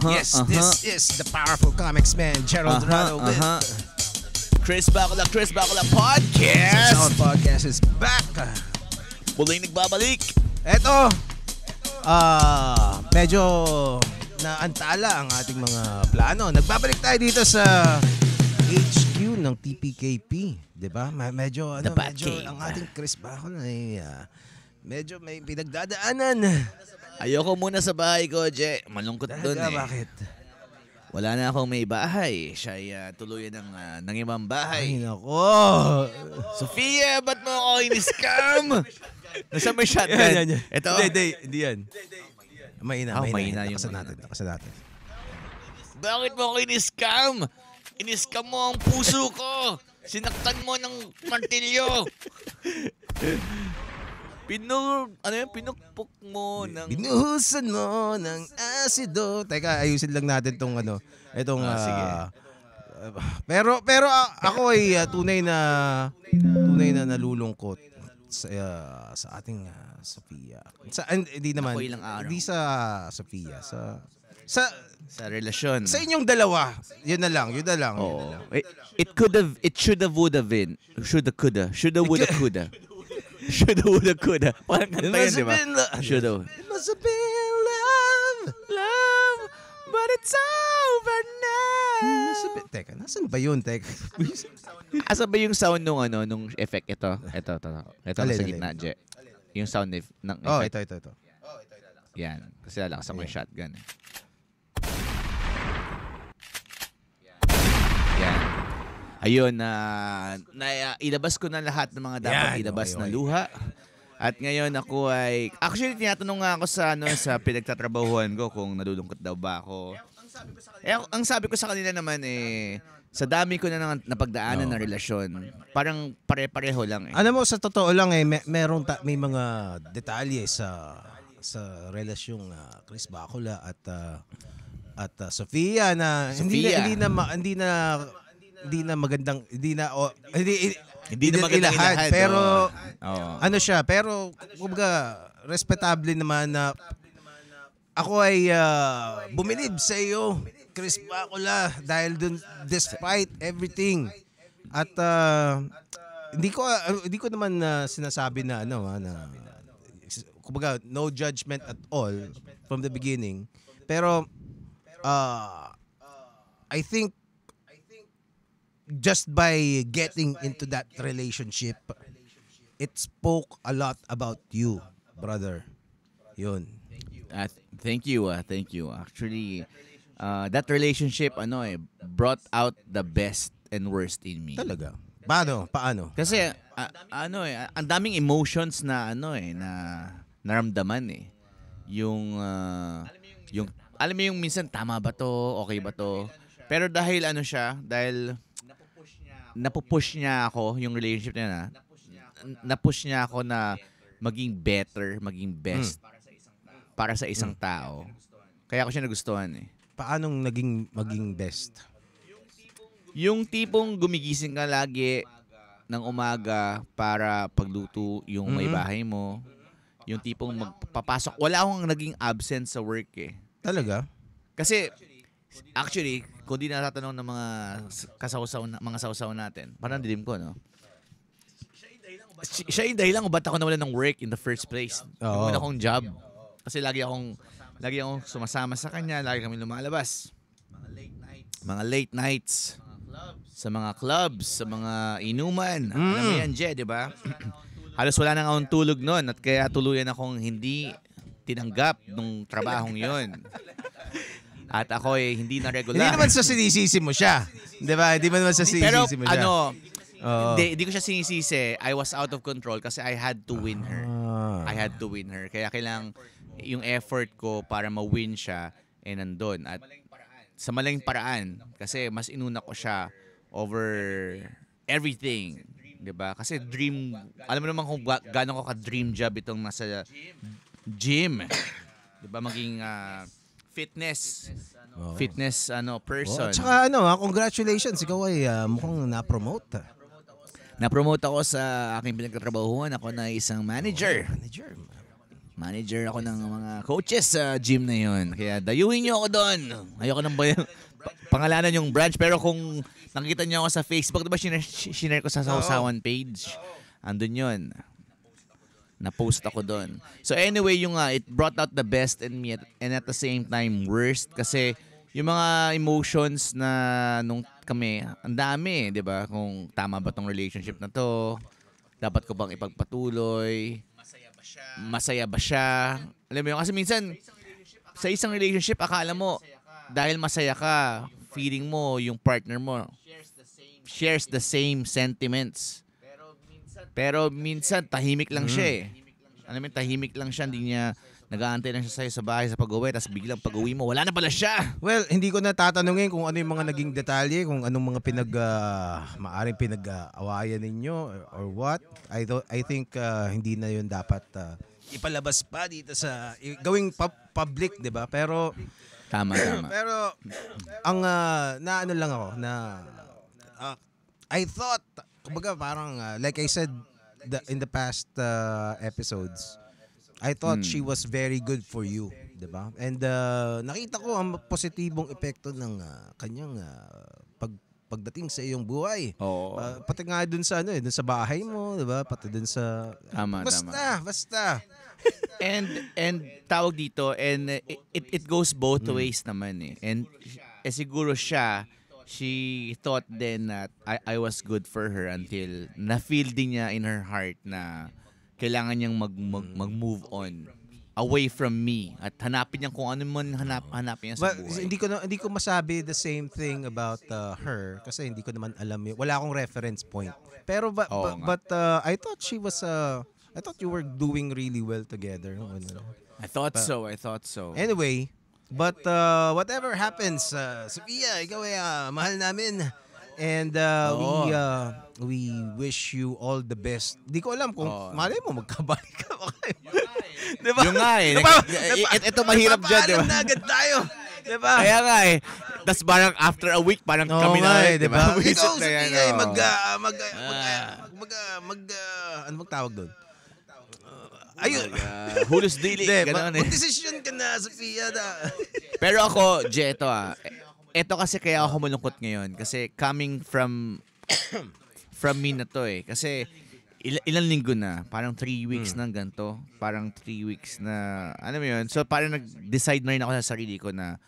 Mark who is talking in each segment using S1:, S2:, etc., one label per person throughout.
S1: Yes, this is the powerful comics man, Gerald Rado with
S2: Chris Bakula Podcast.
S1: Sound Podcast is back.
S2: Muling nagbabalik.
S1: Eto, medyo naantala ang ating mga plano. Nagbabalik tayo dito sa HQ ng TPKP, 'di ba? Medyo ang ating Chris Bakula ay medyo may pinagdadaanan.
S2: Ayoko muna sa bahay ko, Je. Malungkot doon eh.
S1: Bakit?
S2: Wala na akong may bahay. Siya ay tuluyan ng ibang bahay.
S1: Ay, nako.
S2: Sofia, ba't mo ako in-scam? Nasaan may shotgun? Ito?
S1: Hindi yan. Mahina yung natin.
S2: Bakit mo ako in-scam? In-scam mo ang puso ko. Sinaktan mo ng martilyo. Pinukpok mo ng...
S1: Binuhusan mo ng asido. Teka, ayusin lang natin tong
S2: sige.
S1: Pero ako ay tunay na nalulungkot sa ating Sofia. Hindi naman. Hindi sa Sofia.
S2: Sa relasyon.
S1: Sa inyong dalawa. Yun na lang.
S2: Oh. It should have, would have been. Shoulda, woulda, coulda. Shoulda, woulda, coulda. Parang kanta yun, di ba? Shoulda.
S1: It must have been love,
S2: but it's over now.
S1: Teka, nasan ba yun?
S2: Asa ba yung sound nung effect? Ito nasa gitna, Je. Yung sound ng effect.
S1: Ito.
S2: Yan. Kasi lalakas ako yung shotgun. Yan. Ayun, ilabas ko na lahat ng mga dapat ilabas na luha. At ngayon ako ay... Actually, tinatanong nga ako sa pinagtatrabahuhan ko kung nalulungkot daw ba ako. Ang sabi ko sa kanila naman sa dami ko na napagdaanan ng relasyon, parang pare-pareho lang eh.
S1: Alam mo, sa totoo lang may mga detalye sa relasyong Chris Bakula at Sofia na hindi na magandang hindi na ilahat, pero ano siya, pero kumbaga respetable naman na ako ay bumilib sa iyo, Chris Bakula, dahil dun despite everything. At hindi ko naman sinasabi na kumbaga no judgment at all from the beginning, pero I think just by getting into that relationship, it spoke a lot about you, brother. Yun.
S2: Thank you. Actually, that relationship brought out the best and worst in me.
S1: Talaga? Paano?
S2: Kasi ang daming emotions na na naramdaman eh. Yung alam mo yung minsan tama ba to? Okay ba to? Pero dahil dahil napupush niya ako, yung relationship niya napush niya ako na maging better, maging best para sa isang tao. Kaya ako siya nagustuhan eh.
S1: Paanong maging best?
S2: Yung tipong gumigising ka lagi ng umaga para pagluto yung may bahay mo. Yung tipong magpapasok. Wala akong naging absent sa work eh.
S1: Talaga?
S2: Kasi actually, kung di natatanong ng mga sausaw natin, parang dilim ko, no? Siya yung dahilan kung ba't ako nawalan ng work in the first place. Yung una kong job. Kasi lagi akong sumasama sa kanya, lagi kami lumalabas. Mga late nights. Sa mga clubs, sa mga inuman. Alam mo yan, Je, di ba? Halos wala nang akong tulog nun at kaya tuluyan akong hindi tinanggap nung trabahong yon. At ako hindi na regular.
S1: Hindi naman sa sinisisi mo siya. Di ba? Hindi naman sa sinisisi mo siya.
S2: Pero hindi ko siya sinisisi. I was out of control kasi I had to win her. Kaya kailangan yung effort ko para ma-win siya nandun. At sa maling paraan. Kasi mas inuna ko siya over everything. Diba? Kasi alam mo naman kung gano'n ko ka-dream job itong nasa gym. Diba? Maging fitness person.
S1: Tsaka congratulations. Ikaw ay mukhang na-promote.
S2: Na-promote ako sa aking pinagtatrabahuhan. Ako na isang manager. Manager ako ng mga coaches sa gym na yun. Kaya dayuhin niyo ako doon. Ayoko nang pangalanan yung branch. Pero kung nakikita niyo ako sa Facebook, diba sinare ko sa Sausawan page? Andun yun. Na-post ako doon. So anyway, yung it brought out the best in me and at the same time worst. Kasi yung mga emotions na nung kami, ang dami, di ba? Kung tama ba tong relationship na to? Dapat ko bang ipagpatuloy? Masaya ba siya? Alam mo yun? Kasi minsan, sa isang relationship, akala mo, dahil masaya ka, feeling mo, yung partner mo, shares the same sentiments. Pero minsan, tahimik lang siya eh. Alam mo, tahimik lang siya, hindi niya nag-aantay lang siya sa'yo sa bahay sa pag-uwi, tapos biglang pag-uwi mo, wala na pala siya.
S1: Well, hindi ko na tatanungin kung ano yung mga naging detalye, kung anong mga maaring pinag-awayan ninyo or what. I think hindi na yun dapat ipalabas pa dito sa gawing public, 'di ba? Pero
S2: tama.
S1: Pero ang naano lang ako na I thought, kumbaga parang like I said in the past episodes, I thought she was very good for you, 'di ba? And nakita ko ang positibong epekto ng kanyang pagdating sa iyong buhay.
S2: Oo.
S1: Pati nga dun sa dun sa bahay mo, 'di ba? Pati dun sa
S2: tama.
S1: Basta.
S2: and tawag dito, and it goes both ways naman eh. And siguro she thought then that I was good for her until na-feel din niya in her heart na kailangan niyang mag-move on away from me at hanapin niya kung ano man hanapin niya sa buhay.
S1: Hindi ko masabi the same thing about her kasi hindi ko naman alam yun. Wala akong reference point. Pero but I thought I thought you were doing really well together.
S2: I thought so.
S1: Anyway, but whatever happens, Sophia, ikaw ay mahal namin. And we wish you all the best. Di ko alam kung malay mo magkabalik ka ba kayo. Diba?
S2: Yung nga eh. Ito mahirap dyan, diba?
S1: Na agad tayo. Diba?
S2: Kaya nga eh. Tapos parang after a week, parang kami na, diba?
S1: Ikaw, Sophia, ano bang tawag doon? Ayun.
S2: Hulus dili.
S1: Mag-desisyon ka na, Sophia.
S2: Pero ako, Jeto ito kasi kaya ako malungkot ngayon. Kasi coming from me na to eh. Kasi ilang linggo na. Parang 3 weeks na ganito. Parang 3 weeks na, ano mo yun? So parang nag-decide na rin ako sa sarili ko na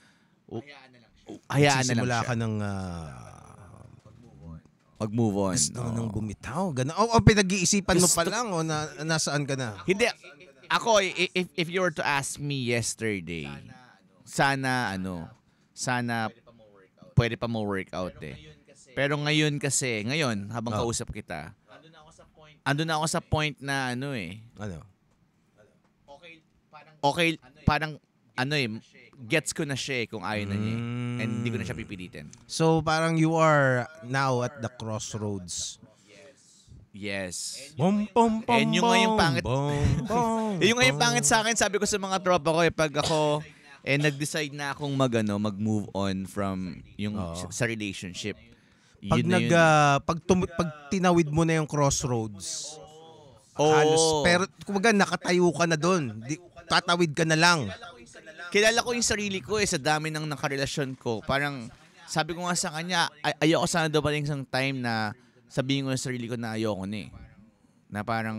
S2: hayaan na lang siya.
S1: Simula ka ng
S2: mag-move on.
S1: Gusto nang bumitaw. O pinag-iisipan mo pa lang o nasaan ka na?
S2: Hindi. Ako, if you were to ask me yesterday, sana pwede pa mo workout eh. Pero ngayon habang kausap kita, ando na ako sa point na
S1: Ano?
S2: Okay, parang gets ko na siya kung ayaw na niya. And hindi ko na siya pipilitin.
S1: So parang you are now at the crossroads.
S2: Yes.
S1: And
S2: yung ngayong pangit. Yung ngayong pangit sa akin, sabi ko sa mga tropa ko pag ako nag-decide na akong mag-move on from yung sa relationship.
S1: Pag tinawid mo na yung crossroads. Halos, pero kumbaga nakatayo ka na doon. Tatawid ka na lang.
S2: Kilala ko yung sarili ko sa dami ng nakarelasyon ko. Parang sabi ko nga sa kanya, ayoko sana daw paling isang time na sabihin ko sa sarili ko na ayoko na eh. Na parang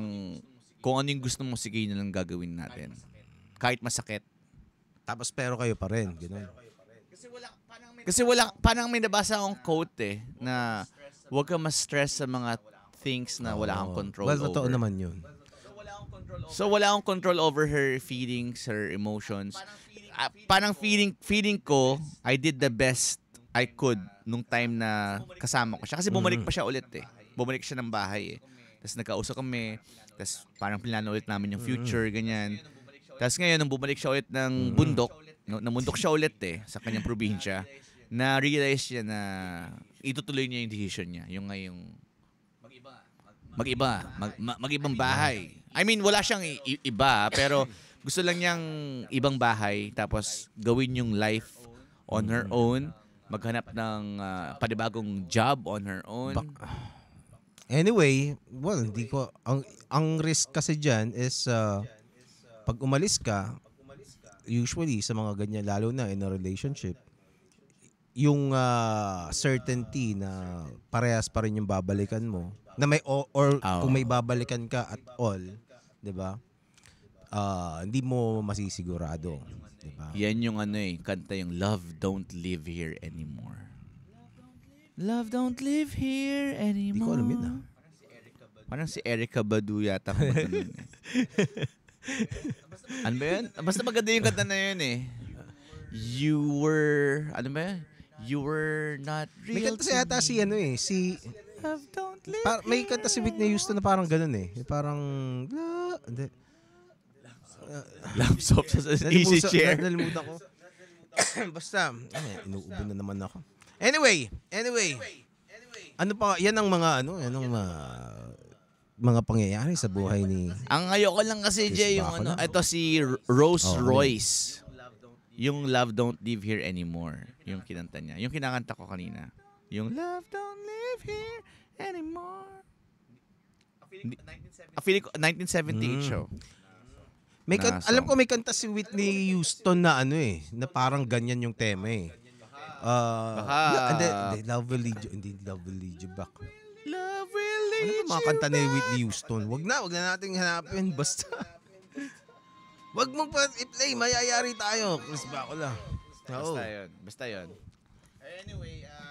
S2: kung ano yung gusto mo, sige na lang gagawin natin. Kahit masakit.
S1: Tapos pero kayo pa rin, gano'n.
S2: Kasi parang may nabasa akong quote na huwag ka ma-stress sa mga things na wala kang control over.
S1: Well, totoo naman yun.
S2: So wala akong control over her feelings, her emotions. Parang feeling ko, I did the best I could nung time na kasama ko siya. Kasi bumalik pa siya ulit eh. Bumalik siya ng bahay eh. Tapos nagkausap kami. Tapos parang plano ulit namin yung future, ganyan. Tapos ngayon, nung bumalik siya ulit ng bundok, namundok siya ulit sa kanyang probinsya, na-realize niya na itutuloy niya yung decision niya. Yung ngayong mag-ibang bahay. I mean, wala siyang iba, pero gusto lang niyang ibang bahay, tapos gawin yung life on her own, maghanap ng panibagong job on her own.
S1: Anyway, well, hindi ko, ang risk kasi dyan is, pag umalis ka, usually sa mga ganyan, lalo na in a relationship, yung certainty na parehas pa rin yung babalikan mo, na may or kung may babalikan ka at all, 'di ba? Hindi mo masisigurado, 'di ba?
S2: Yan yung kanta yung Love Don't Live Here Anymore. Love don't live here anymore.
S1: Hindi ko alam yun.
S2: Parang si Erykah Badu yata. Ano ba yun? Basta maganda yung kanta na yun eh. You were, ano ba yun? You were not real.
S1: May kanta siya yata si
S2: Love don't live
S1: may kanta si Whitney Houston na parang ganun eh. Parang, hindi.
S2: Lamps off sa easy chair.
S1: Nalimutan ko. Basta, inuubo na naman ako. Anyway. Ano pa, yan ang mga, mga pangyayari sa buhay ni...
S2: Ang ayoko lang kasi, Jay, yung ito si Rose Royce. Yung Love Don't Live Here Anymore. Yung kinanta niya. Yung kinakanta ko kanina. Yung Love Don't Live Here Anymore. Feeling ko 1978 show.
S1: Alam ko may kanta si Whitney Houston na na parang ganyan yung tema eh. Love Will Lead You Back.
S2: Love Will Lead You
S1: Ano mga kanta ni Whitney Houston? Wag na nating hanapin. Basta. Wag mo pa i-play. Mayayari tayo. Chris Bacula.
S2: Basta yun.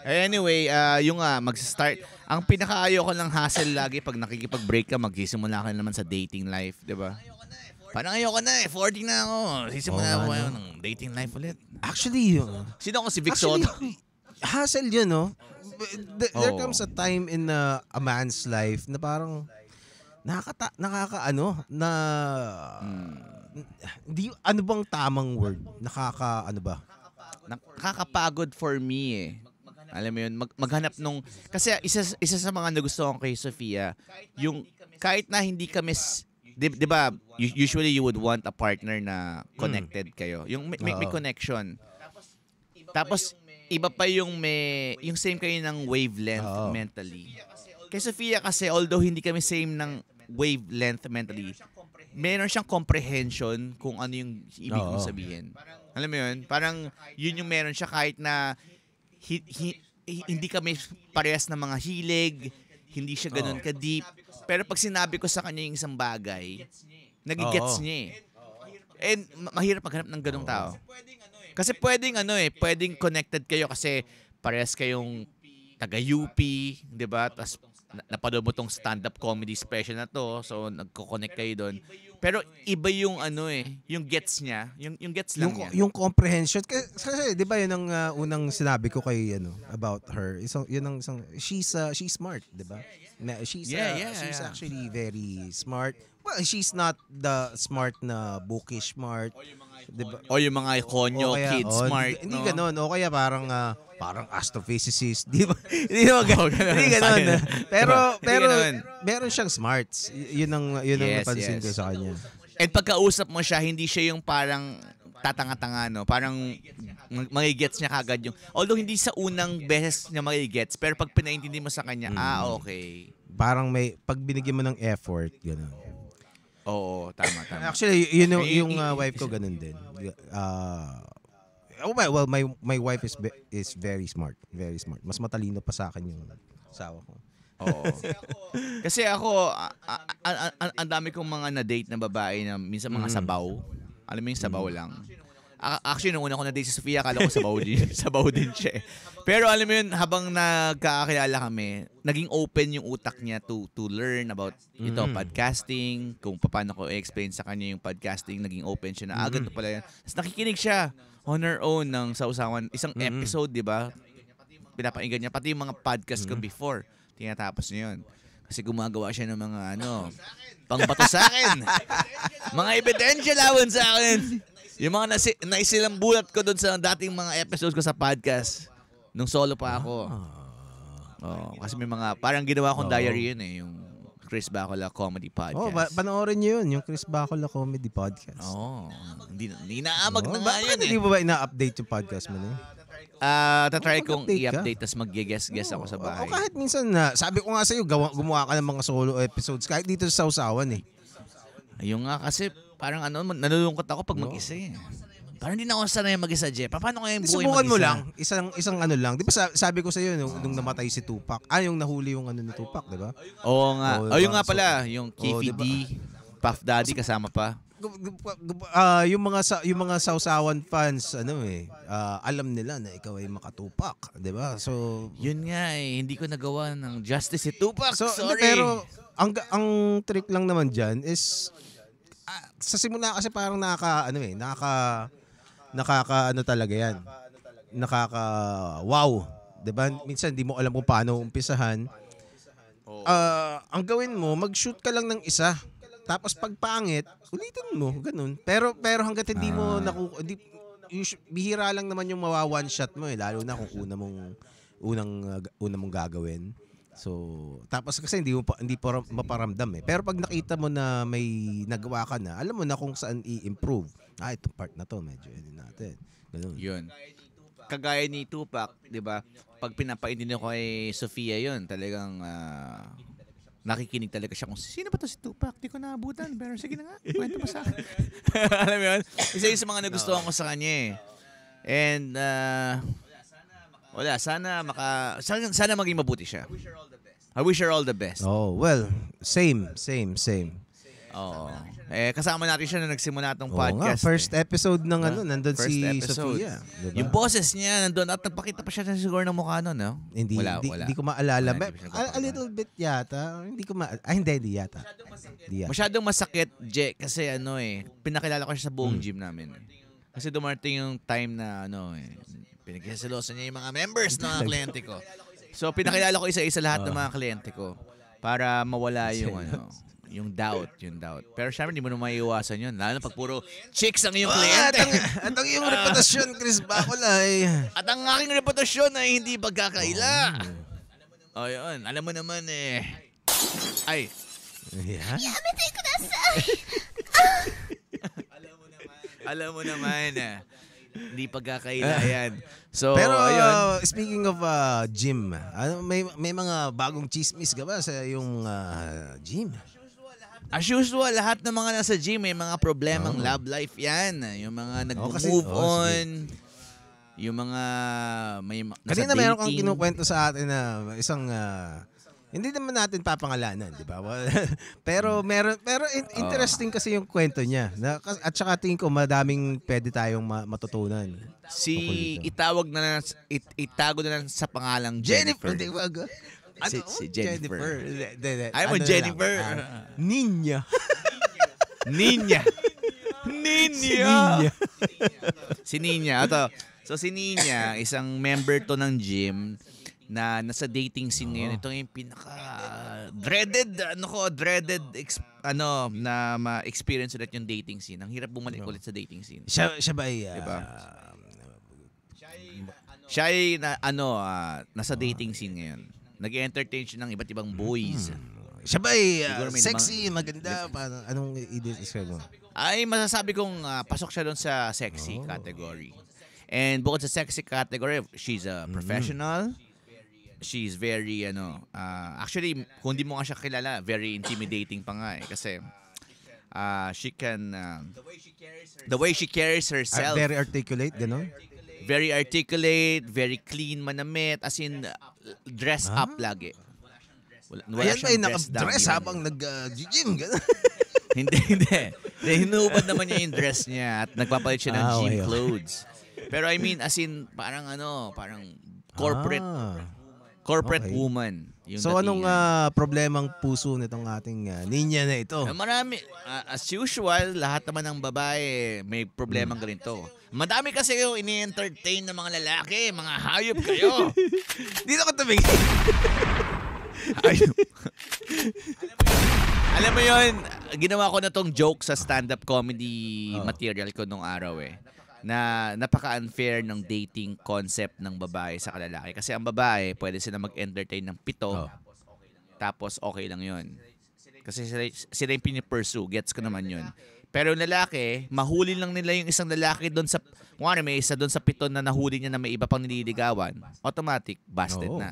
S2: Anyway, yung mag-start. Ang pinakaayaw ko lang hassle lagi pag nakikipag-break ka, magsisimula ka naman sa dating life. Diba? Parang ayoko na 40 na ako. Sisimula ako ng dating life ulit.
S1: Actually,
S2: sino ako si Vic Soto?
S1: Hassle yun, no? There comes a time in a man's life na parang ano bang tamang word?
S2: Nakakapagod for me eh. Alam mo yun, maghanap nung... Kasi isa sa mga nagustuhan ko kay Sofia, yung kahit na hindi kami... Di ba, usually you would want a partner na connected kayo. Yung may connection. Tapos, iba pa yung yung same kayo ng wavelength mentally. Kay Sofia kasi, although hindi kami same ng wavelength mentally, meron siyang comprehension kung ano yung ibig kong sabihin. Alam mo yun? Parang yun yung meron siya kahit na hindi kami parehas na mga hilig, hindi siya ganun ka-deep. Pero pag sinabi ko sa kanya yung isang bagay, nagigets niya eh. And mahirap maghanap ng ganung tao. Kasi pwedeng connected kayo kasi parehas kayong taga-UP, di ba? Tapos napanood mo tong stand-up comedy special na to, so nagko-connect kayo doon. Pero iba yung yung gets niya, yung gets lang niya.
S1: Yung comprehension kasi 'di ba 'yun ang unang sinabi ko kay about her. She's smart, 'di ba? She's actually very smart. Well, she's not the smart na bookish smart.
S2: Diba? O yung mga konyo, kid smart.
S1: Hindi ganoon. O kaya parang astrophysicist. Di ba? Hindi ganoon. Pero meron siyang smarts. Yun ang napansin ko sa kanya.
S2: And pagkausap mo siya, hindi siya yung parang tatanga-tanga, no? Parang magigets niya kagad yung... Although hindi sa unang beses niya magigets, pero pag pinaintindi mo sa kanya, okay.
S1: Parang pag binigyan mo ng effort, gano'n.
S2: Oo, tama.
S1: Actually, yung wife ko ganun din. Well, my wife is very smart. Very smart. Mas matalino pa sa akin yung asawa ko.
S2: Oo. Kasi ako, ang dami kong mga na-date na babae na minsan mga sabaw. Alam mo yung sabaw lang. Actually, nung una ko na-date si Sofia, akala ko sabaw din siya. Pero alam mo yun, habang nagkakakilala kami, naging open yung utak niya to learn about podcasting, kung paano ko i-explain sa kanya yung podcasting, naging open siya na ganito pala yan. Tapos nakikinig siya on her own ng sausawan. Isang episode, di ba? Pinapakinggan niya. Pati yung mga podcast ko before, tinatapos niya yun. Kasi gumagawa siya ng mga pangbato sa akin. Mga ebidensya lawan sa akin. Yung mga naisilang bulat ko doon sa dating mga episodes ko sa podcast. Nung solo pa ako. Kasi may mga, parang ginawa kong diary yun yung Chris Bacula Comedy Podcast.
S1: Panoorin niyo yun, yung Chris Bacula Comedy Podcast.
S2: Hindi naamag na nga yun
S1: Hindi mo ba ina-update yung podcast mo na yun?
S2: Tatry kong i-update tas mag-guest ako sa bahay.
S1: O kahit minsan sabi ko nga sa'yo, gumawa ka ng mga solo episodes kahit dito sa Sausawan eh.
S2: Ayun nga kasi parang nalulungkot ako pag mag-isa eh. Parang hindi na ako sanay mag-isa, Jeff. Paano kaya yung buhay
S1: Subukan
S2: mag-isa?
S1: mo lang, isang ano lang. Di ba sabi ko sa iyo nung namatay si Tupac, yung nahuli yung ni Tupac, di ba?
S2: Oo nga.
S1: Oo,
S2: Yung
S1: diba?
S2: nga pala, yung Keefy
S1: diba?
S2: D, Puff Daddy kasama pa.
S1: Yung mga sausawan fans alam nila na ikaw ay makatupak, 'di ba? So
S2: Yun nga eh, hindi ko nagawa ng justice si Tupac. Sorry.
S1: Pero ang trick lang naman diyan is sa simula kasi parang nakaka talaga 'yan. Wow, 'di ba? Minsan hindi mo alam kung paano umpisahan. Ang gawin mo, mag-shoot ka lang ng isa. Tapos pag pangit, ulitin mo, ganun. Pero hangga't hindi mo bihira lang naman yung one shot mo lalo na kung una mong gagawin. So, tapos kasi hindi pa maparamdam Pero pag nakita mo na may nagawa ka na, alam mo na kung saan i-improve. Itong part na to, medyo edit natin. Ganun.
S2: Yun. Kagaya ni Tupac, 'di ba? Pag pinapaintindi ko kay Sofia 'yun, talagang nakikinig talaga siya kung sino ba to si Tupac? Di ko naabutan. Pero sige na nga, kwento mo sa akin. Alam mo yun? Isa yung sa mga nagustuhan ko sa kanya eh. And, sana maging mabuti siya. I wish her all the best.
S1: Oh, well, same.
S2: Oo. Kasama natin siya na nagsimula itong
S1: Oo
S2: podcast.
S1: nga, first episode ng nandun
S2: First
S1: si
S2: episode.
S1: Sofia. Diba?
S2: Yung boses niya nandun at nagpakita pa siya na siguro ng mukha nun, no?
S1: Hindi ko maalala. A little bit yata. Hindi yata.
S2: Masyadong masakit, kasi pinakilala ko siya sa buong gym namin. Kasi dumating yung time na pinagkasilosan niya yung mga members ng mga kliyente ko. So pinakilala ko isa-isa lahat ng mga kliyente ko para mawala yung doubt. Pero syempre, hindi mo na maiiwasan yun. Lalo na pag puro chicks ang iyong kliyente.
S1: At ang iyong reputasyon, Chris Bacola
S2: At ang aking reputasyon ay hindi pagkakaila. Yun. Alam mo naman Ay.
S1: Yeah?
S2: Alam mo naman hindi pagkakaila yan. So,
S1: pero
S2: ayun.
S1: Speaking of gym, may mga bagong chismis ka ba sa yung gym?
S2: As usual, lahat ng mga nasa gym may mga problemang love life yan. Yung mga nag-move on. Yung mga may nasa
S1: kanina
S2: dating.
S1: meron kang kinukwento sa atin na isang hindi naman natin papangalanan, di ba? pero interesting kasi yung kwento niya. At saka tingin ko madaming pwede tayong matutunan.
S2: Itago na lang sa pangalang Jennifer. Si Jennifer. Ay mo Jennifer.
S1: Ninya.
S2: Si Ninya. So si Ninya, isang member to ng gym na nasa dating scene ngayon. Ito yung pinaka-dreaded na ma-experience ulit yung dating scene. Ang hirap bumalik ulit sa dating scene.
S1: Siya ba ay
S2: diba? Siya ay nasa dating scene ngayon. Nag-entertain siya ng iba't ibang boys.
S1: Siya ba ay sexy, maganda? Anong i-describe mo?
S2: Ay, masasabi kong pasok siya doon sa sexy category. And bukod sa sexy category, she's a professional. She's very, actually, kung di mo nga siya kilala, very intimidating pa nga kasi she can, the way she carries herself.
S1: Very articulate, gano'n?
S2: Very articulate, very clean, manamit, as in, dress up lagi.
S1: Ayan ba yung naka-dress habang nag-gym, gano'n?
S2: Hindi. Hinubad naman niya yung dress niya at nagpapalit siya ng gym clothes. Pero I mean, as in, parang corporate woman. Yung
S1: so anong problemang puso nitong ating ninya na ito?
S2: Marami. As usual, lahat naman ng babae may problemang ganito. Madami kasi yung ini-entertain ng mga lalaki. Mga hayop kayo.
S1: Dito ka tumingin.
S2: Alam mo yun, ginawa ko na tong joke sa stand-up comedy material ko nung araw na napaka-unfair ng dating concept ng babae sa kalalaki. Kasi ang babae, pwede sila mag-entertain ng 7, tapos okay lang yun. Kasi sila yung pinipursue, gets ko naman yun. Pero yung lalaki, mahuli lang nila yung isang lalaki doon sa, may isa doon sa 7 na nahuli niya na may iba pang nililigawan, automatic, busted na.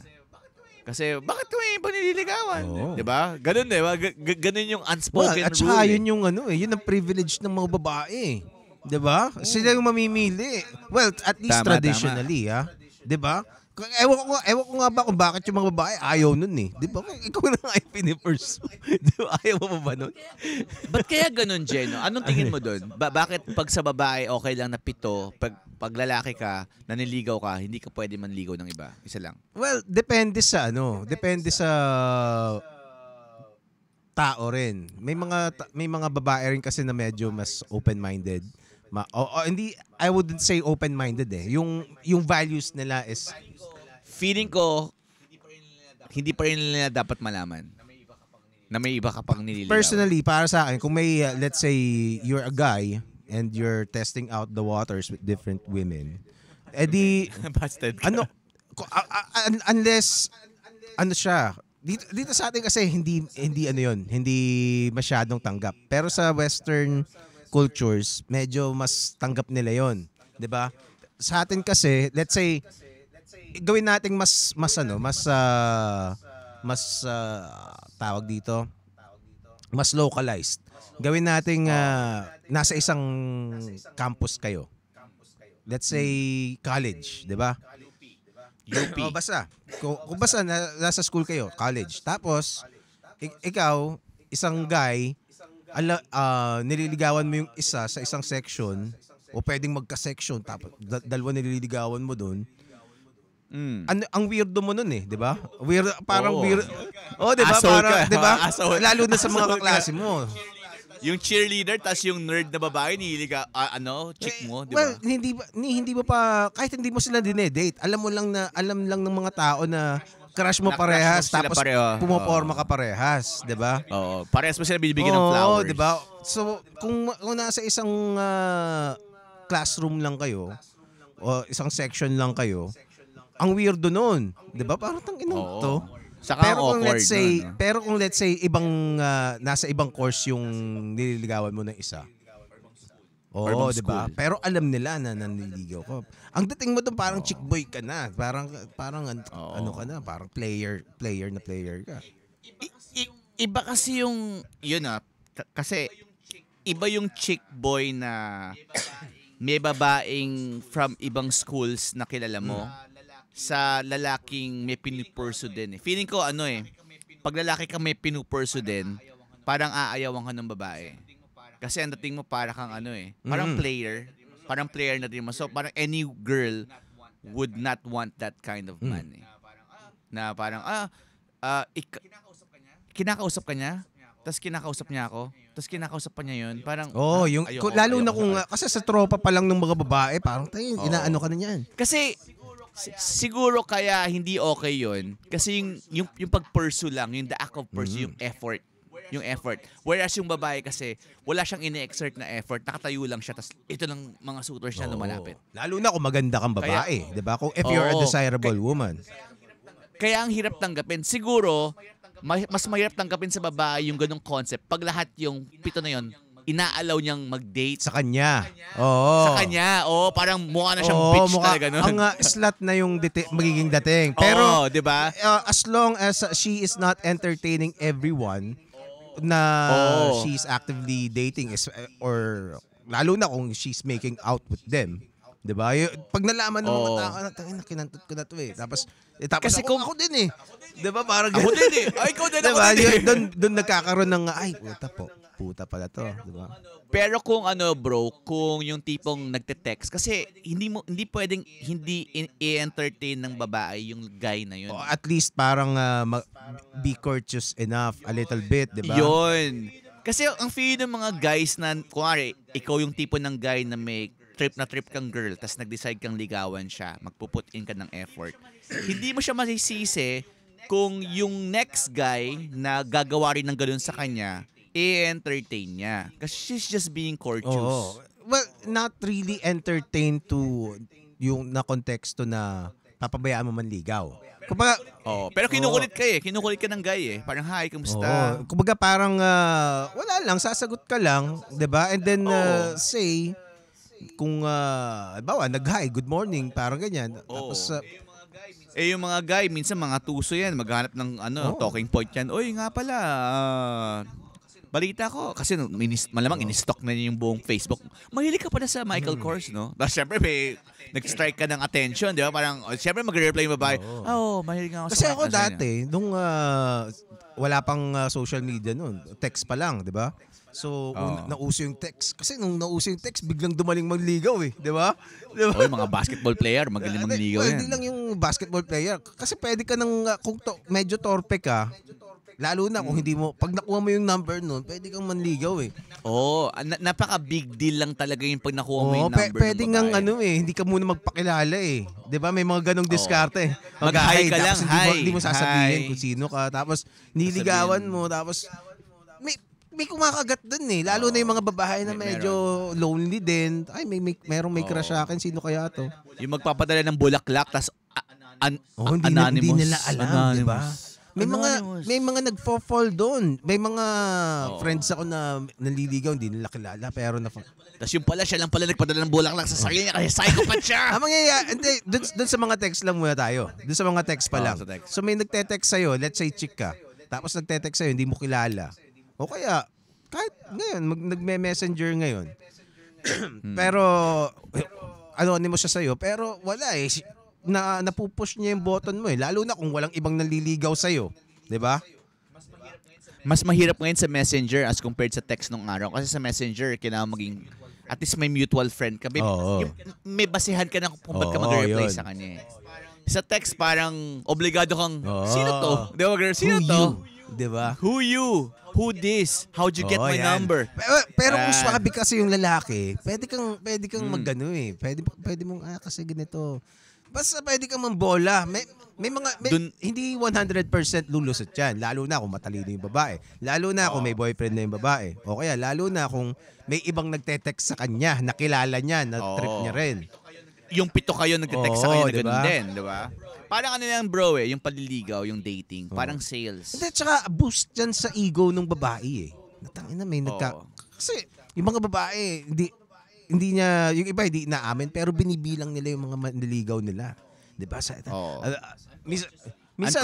S2: Kasi bakit ko may panililigawan?
S1: Oo.
S2: 'Di ba? Ganun 'di ba? Ganun yung unspoken
S1: At
S2: rule.
S1: saka yun yung yun ang privilege ng mga babae. 'Di ba? Sila yung mamimili. Well, at least
S2: Tama,
S1: traditionally, 'di ba? Ewan ko nga ba kung bakit yung mga babae ayaw nun eh. 'Di ba? Ikaw na nga yung pinipursue. 'Di ba? Ayaw mo ba nun?
S2: Ba't kaya ganun, Jeno? Anong tingin mo doon? Bakit pag sa babae okay lang na 7, pag lalaki ka, naniligaw ka, hindi ka pwede manligaw ng iba? Isa lang.
S1: Well, depende sa tao rin. May mga babae rin kasi na medyo mas open-minded. Hindi, I wouldn't say open-minded eh. Yung values nila is
S2: Feeling ko, hindi pa rin nila dapat malaman na may iba ka pang nililigaw.
S1: personally para sa akin kung may let's say you're a guy and you're testing out the waters with different women. Edi
S2: Busted ka.
S1: unless siya dito sa atin kasi hindi hindi masyadong tanggap. Pero sa western cultures, medyo mas tanggap nila 'yon, 'di ba? Sa atin kasi, let's say gawin nating mas tawag dito, mas localized. Gawin nating nasa isang campus kayo. Let's say college, 'di ba?
S2: UP.
S1: Basta. Kung basta nasa school kayo, college. Tapos ikaw, isang guy, nililigawan mo yung isa sa isang section o pwedeng magka-section tapos dalawa nililigawan mo doon. Ang weirdo mo nun eh, 'di ba? Parang weird. Oh, 'di ba? Parang, 'di ba? Lalo na sa mga kaklase mo.
S2: Yung cheerleader tas yung nerd na babae chick mo, 'di ba?
S1: Well, hindi mo pa kahit hindi mo sila dinedate. Alam lang ng mga tao na crush mo parehas tapos pumoporma ka parehas, 'di ba?
S2: Oo, parehas mo sila bibigyan ng flowers.
S1: Oo, 'di ba? So, kung nasa isang classroom lang kayo o isang section lang kayo, ang weirdo noon, 'di ba? Parang tang-ina to.
S2: Saka
S1: Pero kung let's say ibang nasa ibang course yung nililigawan mo ng isa. Oo, 'di ba? Pero alam nila na nanliligaw ka. Ang dating mo doon parang chick boy ka na. Parang ano ka na, parang player ka.
S2: Iba kasi yung kasi iba yung chick boy na may babaeng from ibang schools na kilala mo. Sa lalaking may pinupurso din eh. Feeling ko pag lalaki ka may pinupurso din, parang aayawan ka ng babae. Kasi ang dating mo para kang parang player na din mo. So parang any girl would not want that kind of man eh. Na parang kinakausap ka niya, tapos kinakausap niya ako, tapos kinakausap pa niya yun. Parang
S1: lalo na kung kasi sa tropa pa lang ng mga babae, parang inaano ka na niyan.
S2: Kasi siguro kaya hindi okay yun kasi yung pag-pursue lang, yung the act of pursue, yung effort. Whereas yung babae kasi wala siyang ini-exert na effort, nakatayo lang siya tapos ito lang mga suitors niya lumalapit.
S1: Lalo na kung maganda kang babae, 'di ba? Kung if you're a desirable woman.
S2: Kaya ang hirap tanggapin. Siguro mas mahirap tanggapin sa babae yung ganung concept pag lahat yung 7 na yon inaalaw niyang mag-date
S1: sa kanya. Oo.
S2: Sa kanya. Parang mukha na siyang bitch talaga nun.
S1: Ang slut na yung magiging dating. Pero,
S2: 'di ba?
S1: As long as she is not entertaining everyone na she's actively dating or lalo na kung she's making out with them. 'Di ba? Pag nalaman ng mga tao na kinantot ko na 'to eh. Tapos
S2: kasi
S1: ako din eh. 'Di ba? Parang
S2: ako din eh. Ay, ikaw din,
S1: diba?
S2: ako din eh.
S1: Doon nagkakaroon ng puta pala to, di ba?
S2: Pero kung bro, kung yung tipong nagte-text kasi hindi pwedeng hindi i-entertain ng babae yung guy na yun.
S1: At least parang be courteous enough a little bit, di ba?
S2: Yun. Kasi ang feeling ng mga guys na kunwari, ikaw yung tipo ng guy na may trip kang girl tapos nag-decide kang ligawan siya, magpuput in ka ng effort. Hindi mo siya masisisi kung yung next guy na gagawa rin ng ganoon sa kanya i-entertain niya. Kasi she's just being courteous.
S1: Well, not really entertain to yung na konteksto na papabayaan mo manligaw. Kumbaga,
S2: pero kinukulit ka eh. Kinukulit ka ng guy eh. Parang, hi, kamusta?
S1: Kumbaga parang, wala lang, sasagot ka lang, 'di ba? And then, say, kung, bawa, nag-hi, good morning, parang ganyan. Tapos,
S2: Yung mga guy, minsan mga tuso yan, maghanap ng talking point yan. Oy, nga pala, balita ko. Kasi malamang in-stock na niya yung buong Facebook. Mahilig ka pala sa Michael Kors, no? Tapos syempre, nag-strike ka ng attention, di ba? Parang, syempre, mag-reply yung babae, mahilig nga ako
S1: kasi
S2: sa
S1: ako dati, nung wala pang social media nun, text pa lang, di ba? So, nauso yung text. Kasi nung nauso yung text, biglang dumaling manligaw di ba?
S2: Oy, mga basketball player, magaling manligaw yan.
S1: Hindi lang yung basketball player. Kasi pwede ka nang, kung medyo torpe ka, lalo na kung hindi mo, pag nakuha mo yung number nun, pwede kang manligaw
S2: Napaka-big deal lang talaga yung pag nakuha mo yung number
S1: pwede ngang hindi ka muna magpakilala Di ba? May mga ganong diskarte.
S2: Mag-hi ka lang,
S1: hindi mo sasabihin kung sino ka. Tapos, niligawan mo. Tapos, may kumakagat dun Lalo na yung mga babae na medyo lonely din. Ay, merong may crush sa akin. Sino kaya to?
S2: Yung magpapadala ng bulaklak, tas anonymous.
S1: Hindi nila alam, di ba? May mga nagfo-fall doon. May mga friends ako na naliligaw, hindi nila kilala, pero
S2: tas yung pala, siya lang pala nagpadala ng bulaklak sa sarili niya kasi psychopath siya.
S1: Hindi, doon sa mga text lang muna tayo. Doon sa mga text pa lang. So may nagte-text sa'yo, let's say chick ka. Tapos nagte-text sa'yo, hindi mo kilala. O kaya, kahit ngayon, nagme-messenger ngayon. Pero, anonymous siya sa'yo, pero wala napupush niya yung button mo Lalo na kung walang ibang naliligaw sa'yo. Diba?
S2: Mas mahirap ngayon sa messenger as compared sa text nung araw. Kasi sa messenger, kailangan maging, at least may mutual friend ka. May basihan ka na kung ba't ka mag-reply sa kanya Sa text, parang obligado kang, sino to? Diba, girl? Sino to?
S1: Diba?
S2: Who you? Who this? How'd you get my number?
S1: Pero kung swabe kasi yung lalaki, pwede kang magano Pwede mong kasi ganito. Basta pwede kang mambola. May mga hindi 100% lulusot 'yan, lalo na kung matalino yung babae. Lalo na kung may boyfriend na yung babae. O kaya lalo na kung may ibang nagte-text sa kanya, nakilala niya, na trip niya rin.
S2: Yung 7 kayo nagte-text sa kanya na ganun din, di ba? Parang yan bro yung paliligaw, yung dating, parang sales.
S1: Hindi, tsaka boost yan sa ego ng babae Natangina kasi yung mga babae, hindi niya, yung iba hindi inaamin, pero binibilang nila yung mga manliligaw nila. Di ba? Minsan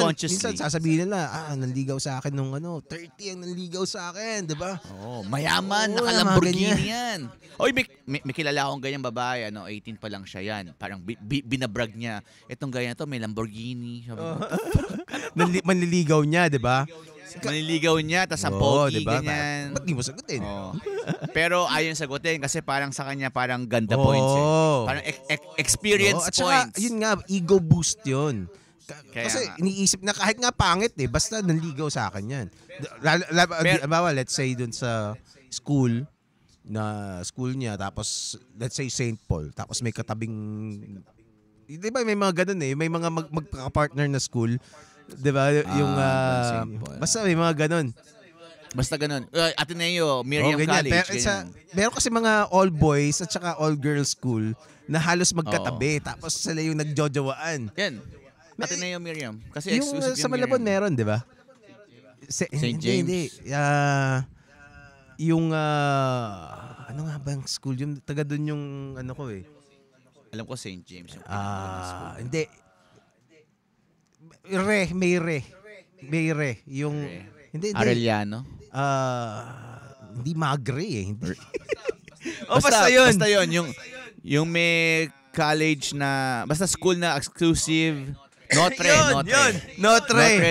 S1: sasabihin nila, nanligaw sa akin nung 30 ang nanligaw sa akin, di ba?
S2: Mayaman, naka-Lamborghini yan. Oy, may kilala akong ganyang babae, 18 pa lang siya yan. Parang binabrag niya. Itong ganyan to, may Lamborghini.
S1: Manliligaw niya, di ba?
S2: Manliligaw niya, tas ang pogi,
S1: diba?
S2: ganyan.
S1: Ba't di mo sagutin?
S2: Pero ayaw sagutin kasi parang sa kanya parang ganda points Parang experience
S1: at saka,
S2: points.
S1: Yun nga, ego boost yun. Kasi
S2: nga.
S1: iniisip na kahit nga pangit basta nanligaw sa akin yan. Let's say dun sa school niya, tapos let's say St. Paul, tapos may katabing, di ba may mga ganun may mga magka-partner na school, di ba? Yung basta may mga ganun.
S2: Basta ganun. Ateneo, Miriam College.
S1: Meron kasi mga all boys at saka all girls school na halos magkatabi, tapos sila yung nagjojowaan.
S2: Yan. Ateneo, Miriam. Kasi
S1: yung sa Malabon meron, di ba?
S2: St. James.
S1: Hindi. Yung ano nga ba yung school? Yung taga doon yung ko
S2: Alam ko St. James.
S1: Hindi. May Re. Yung hindi.
S2: Arellano?
S1: Hindi Magre Hindi.
S2: Basta yun. Yung may college na, basta school na exclusive. Notre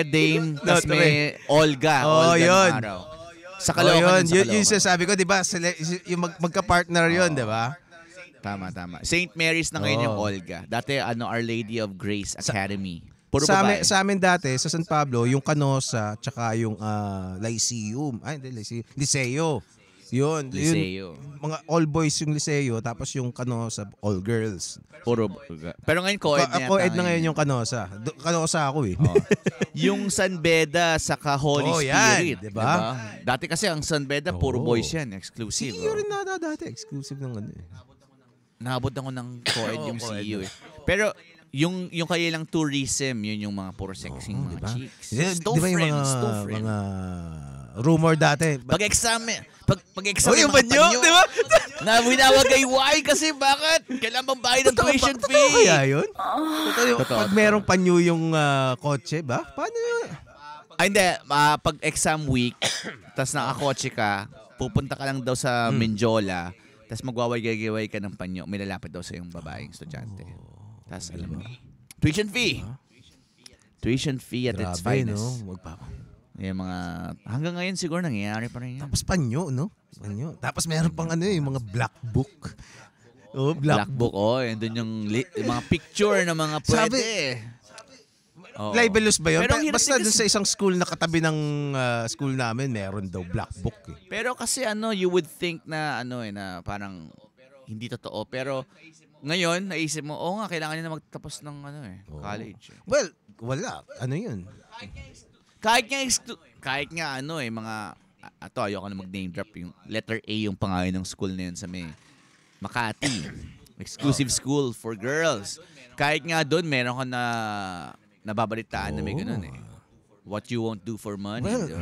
S2: Dame. Tapos may Olga.
S1: Yun.
S2: Araw. Sa Caloocan.
S1: Yun sasabi ko, di ba? Yung magka-partner yun, di ba?
S2: Tama. St. Mary's na ngayon yung Olga. Dati, Our Lady of Grace Academy. Puro babae.
S1: Sa amin dati, sa San Pablo, yung Canosa, tsaka yung Lyceum. Ay, hindi, Liceo. Yun. Mga all boys yung Liceo, tapos yung Canosa, all girls.
S2: Puro. Pero ngayon, co-ed na.
S1: Co-ed na ngayon yung Canosa. Canosa ako
S2: Yung San Beda saka Holy Spirit.
S1: Diba?
S2: Dati kasi ang San Beda, puro boys yan. Exclusive.
S1: CU rin na dati. Exclusive ng
S2: Naabot ako ng co-ed yung CU Pero, yung kaya lang tourism, yun yung mga puro sexing mga chicks.
S1: Di ba yung mga rumor dati.
S2: Pag-exam
S1: yung banyo, di ba?
S2: Na winawagayway kasi bakit? Kailan bang bayad ng tuition fee?
S1: Totoo kaya yun? Pag merong panyo yung kotse ba? Paano yun?
S2: Ay, hindi. Pag exam week, tas nakakotse ka, pupunta ka lang daw sa Menjola, tas magwawagayway ka ng panyo, may lalapit daw sa yung babaeng estudyante. Tas alam mo, tuition fee. Tuition fee at its finest.
S1: No?
S2: Yung mga, hanggang ngayon siguro nangyayari pa rin yan.
S1: Tapos panyo, no? Panyo. Tapos meron pang yung mga black book. Oh,
S2: black book. Oh, yun dun yung mga picture na mga pwede.
S1: Libelous ba yun?
S2: Pero
S1: basta dun sa isang school na katabi ng school namin, meron daw black book.
S2: Pero kasi you would think na na parang hindi totoo. Pero ngayon, naisip mo, nga, kailangan na magtapos ng college.
S1: Well, wala. Ano yun?
S2: Kahit nga mga ayoko na mag-name drop yung letter A yung pangalan ng school na yun sa Makati. Exclusive school for girls. Kahit nga doon meron ka na nababalitaan na may ganun What you won't do for money, diba?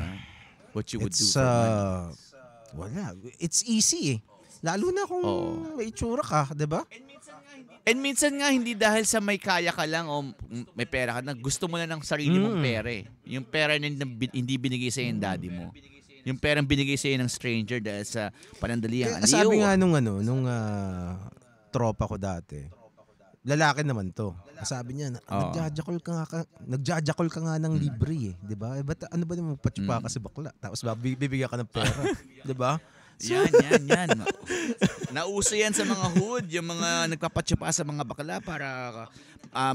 S2: What you would do for money.
S1: Wala. It's easy Lalo na kung may itsura ka, diba?
S2: And minsan nga, hindi dahil sa may kaya ka lang o may pera ka na, gusto mo na ng sarili mong pera Yung pera na hindi binigay sa'yo ng daddy mo. Yung perang binigay sa'yo ng stranger dahil sa panandalian.
S1: Sabi nga nung tropa ko dati, lalaki naman to. Sabi niya, nagjajakol ka nga ng libre di ba? Ba't ano ba naman magpatsupa ka si bakla? Tapos bibigyan ka ng pera. Di ba?
S2: Yan. Nauso yan sa mga hood, yung mga nagpapatsupa sa mga bakla para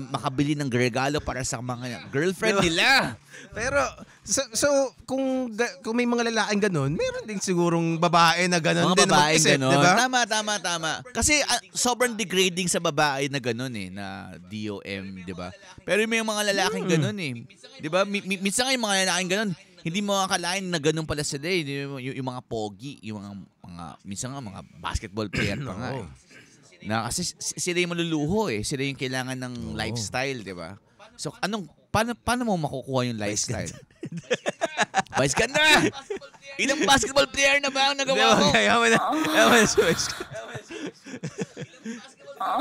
S2: makabili ng regalo para sa mga girlfriend nila.
S1: Pero, so kung may mga lalaking ganun, meron din sigurong babae na ganun din na mag-isip, diba?
S2: Tama. Kasi sobrang degrading sa babae na ganun na DOM, diba? Pero may mga lalaking ganun diba? Minsan nga yung mga lalaking ganun, hindi mo akalain na ganun pala sila yung mga pogi, yung mga minsan nga mga basketball player pa nga Na kasi sila yung maluluho sila yung kailangan ng lifestyle, di ba? So paano mo makukuha yung lifestyle? Vice ganda! Ilang basketball player na ba ang nagawa mo?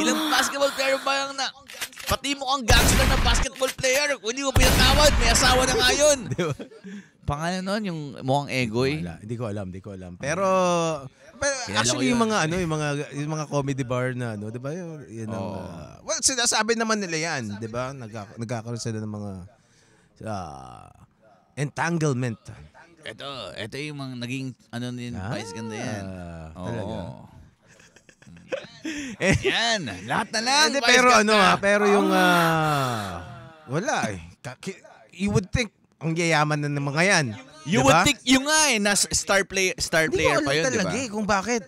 S2: Ilang basketball player ba ang pati mo kang gangster na basketball player, kung hindi mo pinatawad, may asawa na nga yun. Diba? Pangalan nun, yung mukhang egoy.
S1: Hindi ko alam. Pero actually yung mga comedy bar na di ba? Well, sinasabi naman nila yan, di ba? Nagkakaroon sila ng mga entanglement.
S2: Ito yung mga naging Vice ganda yan.
S1: Talaga.
S2: Yan, lahat na lang.
S1: Pero yung wala You would think ang yayaman na ng mga yan.
S2: You would think yung na star player pa yun, di ba?
S1: Kung bakit.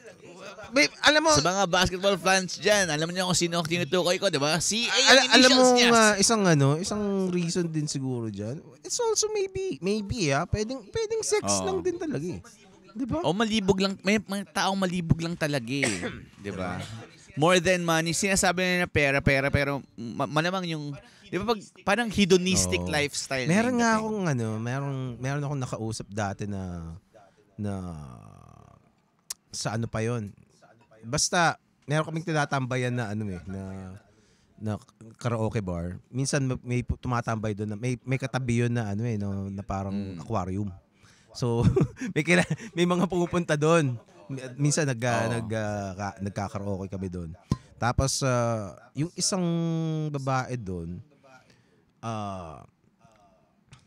S1: Alam mo,
S2: sa mga basketball fans dyan, alam niyo kung sino tinutukoy ko, di ba? Si A yung
S1: alam mo
S2: niya.
S1: isang reason din siguro dyan. It's also maybe pwedeng sex lang din talaga Di ba?
S2: O malibog lang, may mga taong malibog lang talaga di ba? More than money, sinasabi nila pera, pero malamang yung, di ba parang hedonistic lifestyle.
S1: Meron nga akong meron akong nakausap dati na sa pa yon. Basta meron kaming tinatambayan na na karaoke bar. Minsan may tumatambay doon na may katabi yun na na parang aquarium. So may mga pumupunta doon. Minsan nagkakaraoke kami doon. Tapos yung isang babae doon,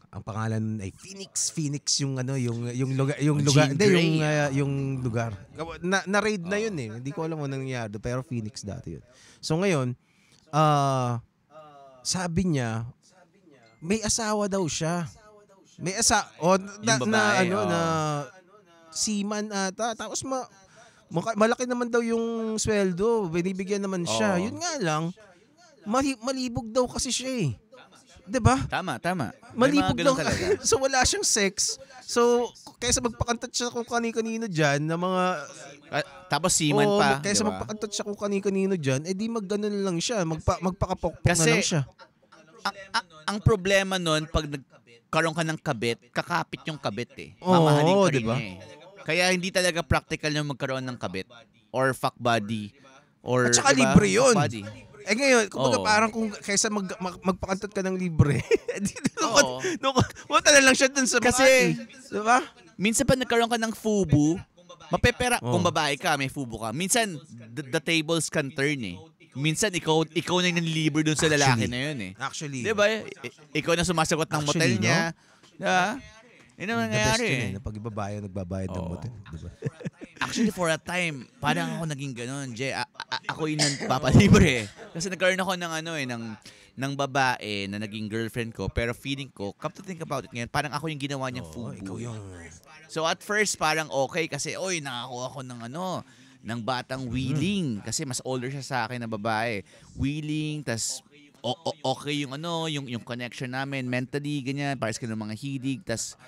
S1: ang pangalan ay Phoenix yung lugar yung lugar. Na-raid na yun Hindi ko alam anong nangyari pero Phoenix dati yun. So ngayon, sabi niya may asawa daw siya. May na seaman ata. Tapos malaki naman daw yung sweldo. Binibigyan naman siya. Yun nga lang, malibog daw kasi siya Diba?
S2: Tama.
S1: Malibog daw. So wala siyang sex. So kaysa magpakantat siya kung kani-kanino dyan na mga...
S2: tapos seaman pa.
S1: Kaysa diba? Magpakantat siya kung kani-kanino dyan, di magganon lang siya. Magpakapokpok na lang siya.
S2: Ang problema nun, pag magkaroon ka ng kabit, kakapit yung kabit eh.
S1: Oo,
S2: Mamahalin ka rin
S1: diba?
S2: niya eh. Kaya hindi talaga practical yung magkaroon ng kabit or fuck buddy or
S1: At saka
S2: diba?
S1: libre yun.
S2: Fuck buddy.
S1: Eh ngayon, kumbaga
S2: Oo.
S1: parang kung kaysa magpakantot ka ng libre,
S2: Oo.
S1: punta na lang siya dun sa
S2: Kasi-
S1: Makati. Diba?
S2: Minsan pa nagkaroon ka ng FUBU, mapepera
S1: Oh.
S2: kung babae ka, may FUBU ka. Minsan the tables can turn eh. Minsan ikaw na yung nanlilibre dun sa lalaki
S1: Actually.
S2: na yun eh.
S1: Actually,
S2: 'Di ba? Ikaw na sumasagot ng motel
S1: Actually, no?
S2: niya. Diba? Yun ang
S1: the best
S2: nangyayari
S1: yun
S2: eh.
S1: na pag ibabae nagbabayad ng
S2: Oo.
S1: motel. Diba?
S2: Actually, for a time, parang ako naging ganun, Jay. Ako yung nagpapalibre. Kasi nagkaroon ako ng ng babae na naging girlfriend ko. Pero feeling ko, come to think about it ngayon, parang ako yung ginawa niyang
S1: Oo,
S2: fubu.
S1: ikaw yung...
S2: So at first, parang okay kasi, oy, nakakuha ako ng batang willing. Kasi mas older siya sa akin na babae. Willing, tas okay yung yung connection namin mentally, ganyan, pares ka ng mga hilig, tas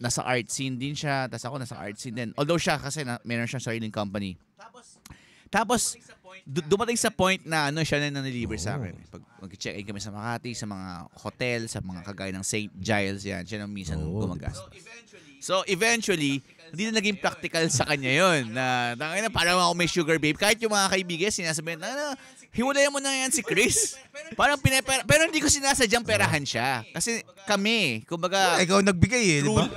S2: nasa art scene din siya, tas ako nasa art scene din. Although siya kasi meron siyang sariling company. Tapos dumating sa point na siya na nanilibre sa akin. Pag mag-check-in kami sa Makati, sa mga hotel, sa mga kagaya ng St. Giles, yan, siya nang minsan gumagastos. So eventually, hindi na naging practical sa kanya yun. Na parang ako may sugar babe. Kahit yung mga kaibigan, sinasabihin, hiwalayan mo na yan si Chris. Parang pero hindi ko sinasadyang perahan siya. Kasi kami, kumbaga,
S1: Ikaw nagbigay eh, di ba?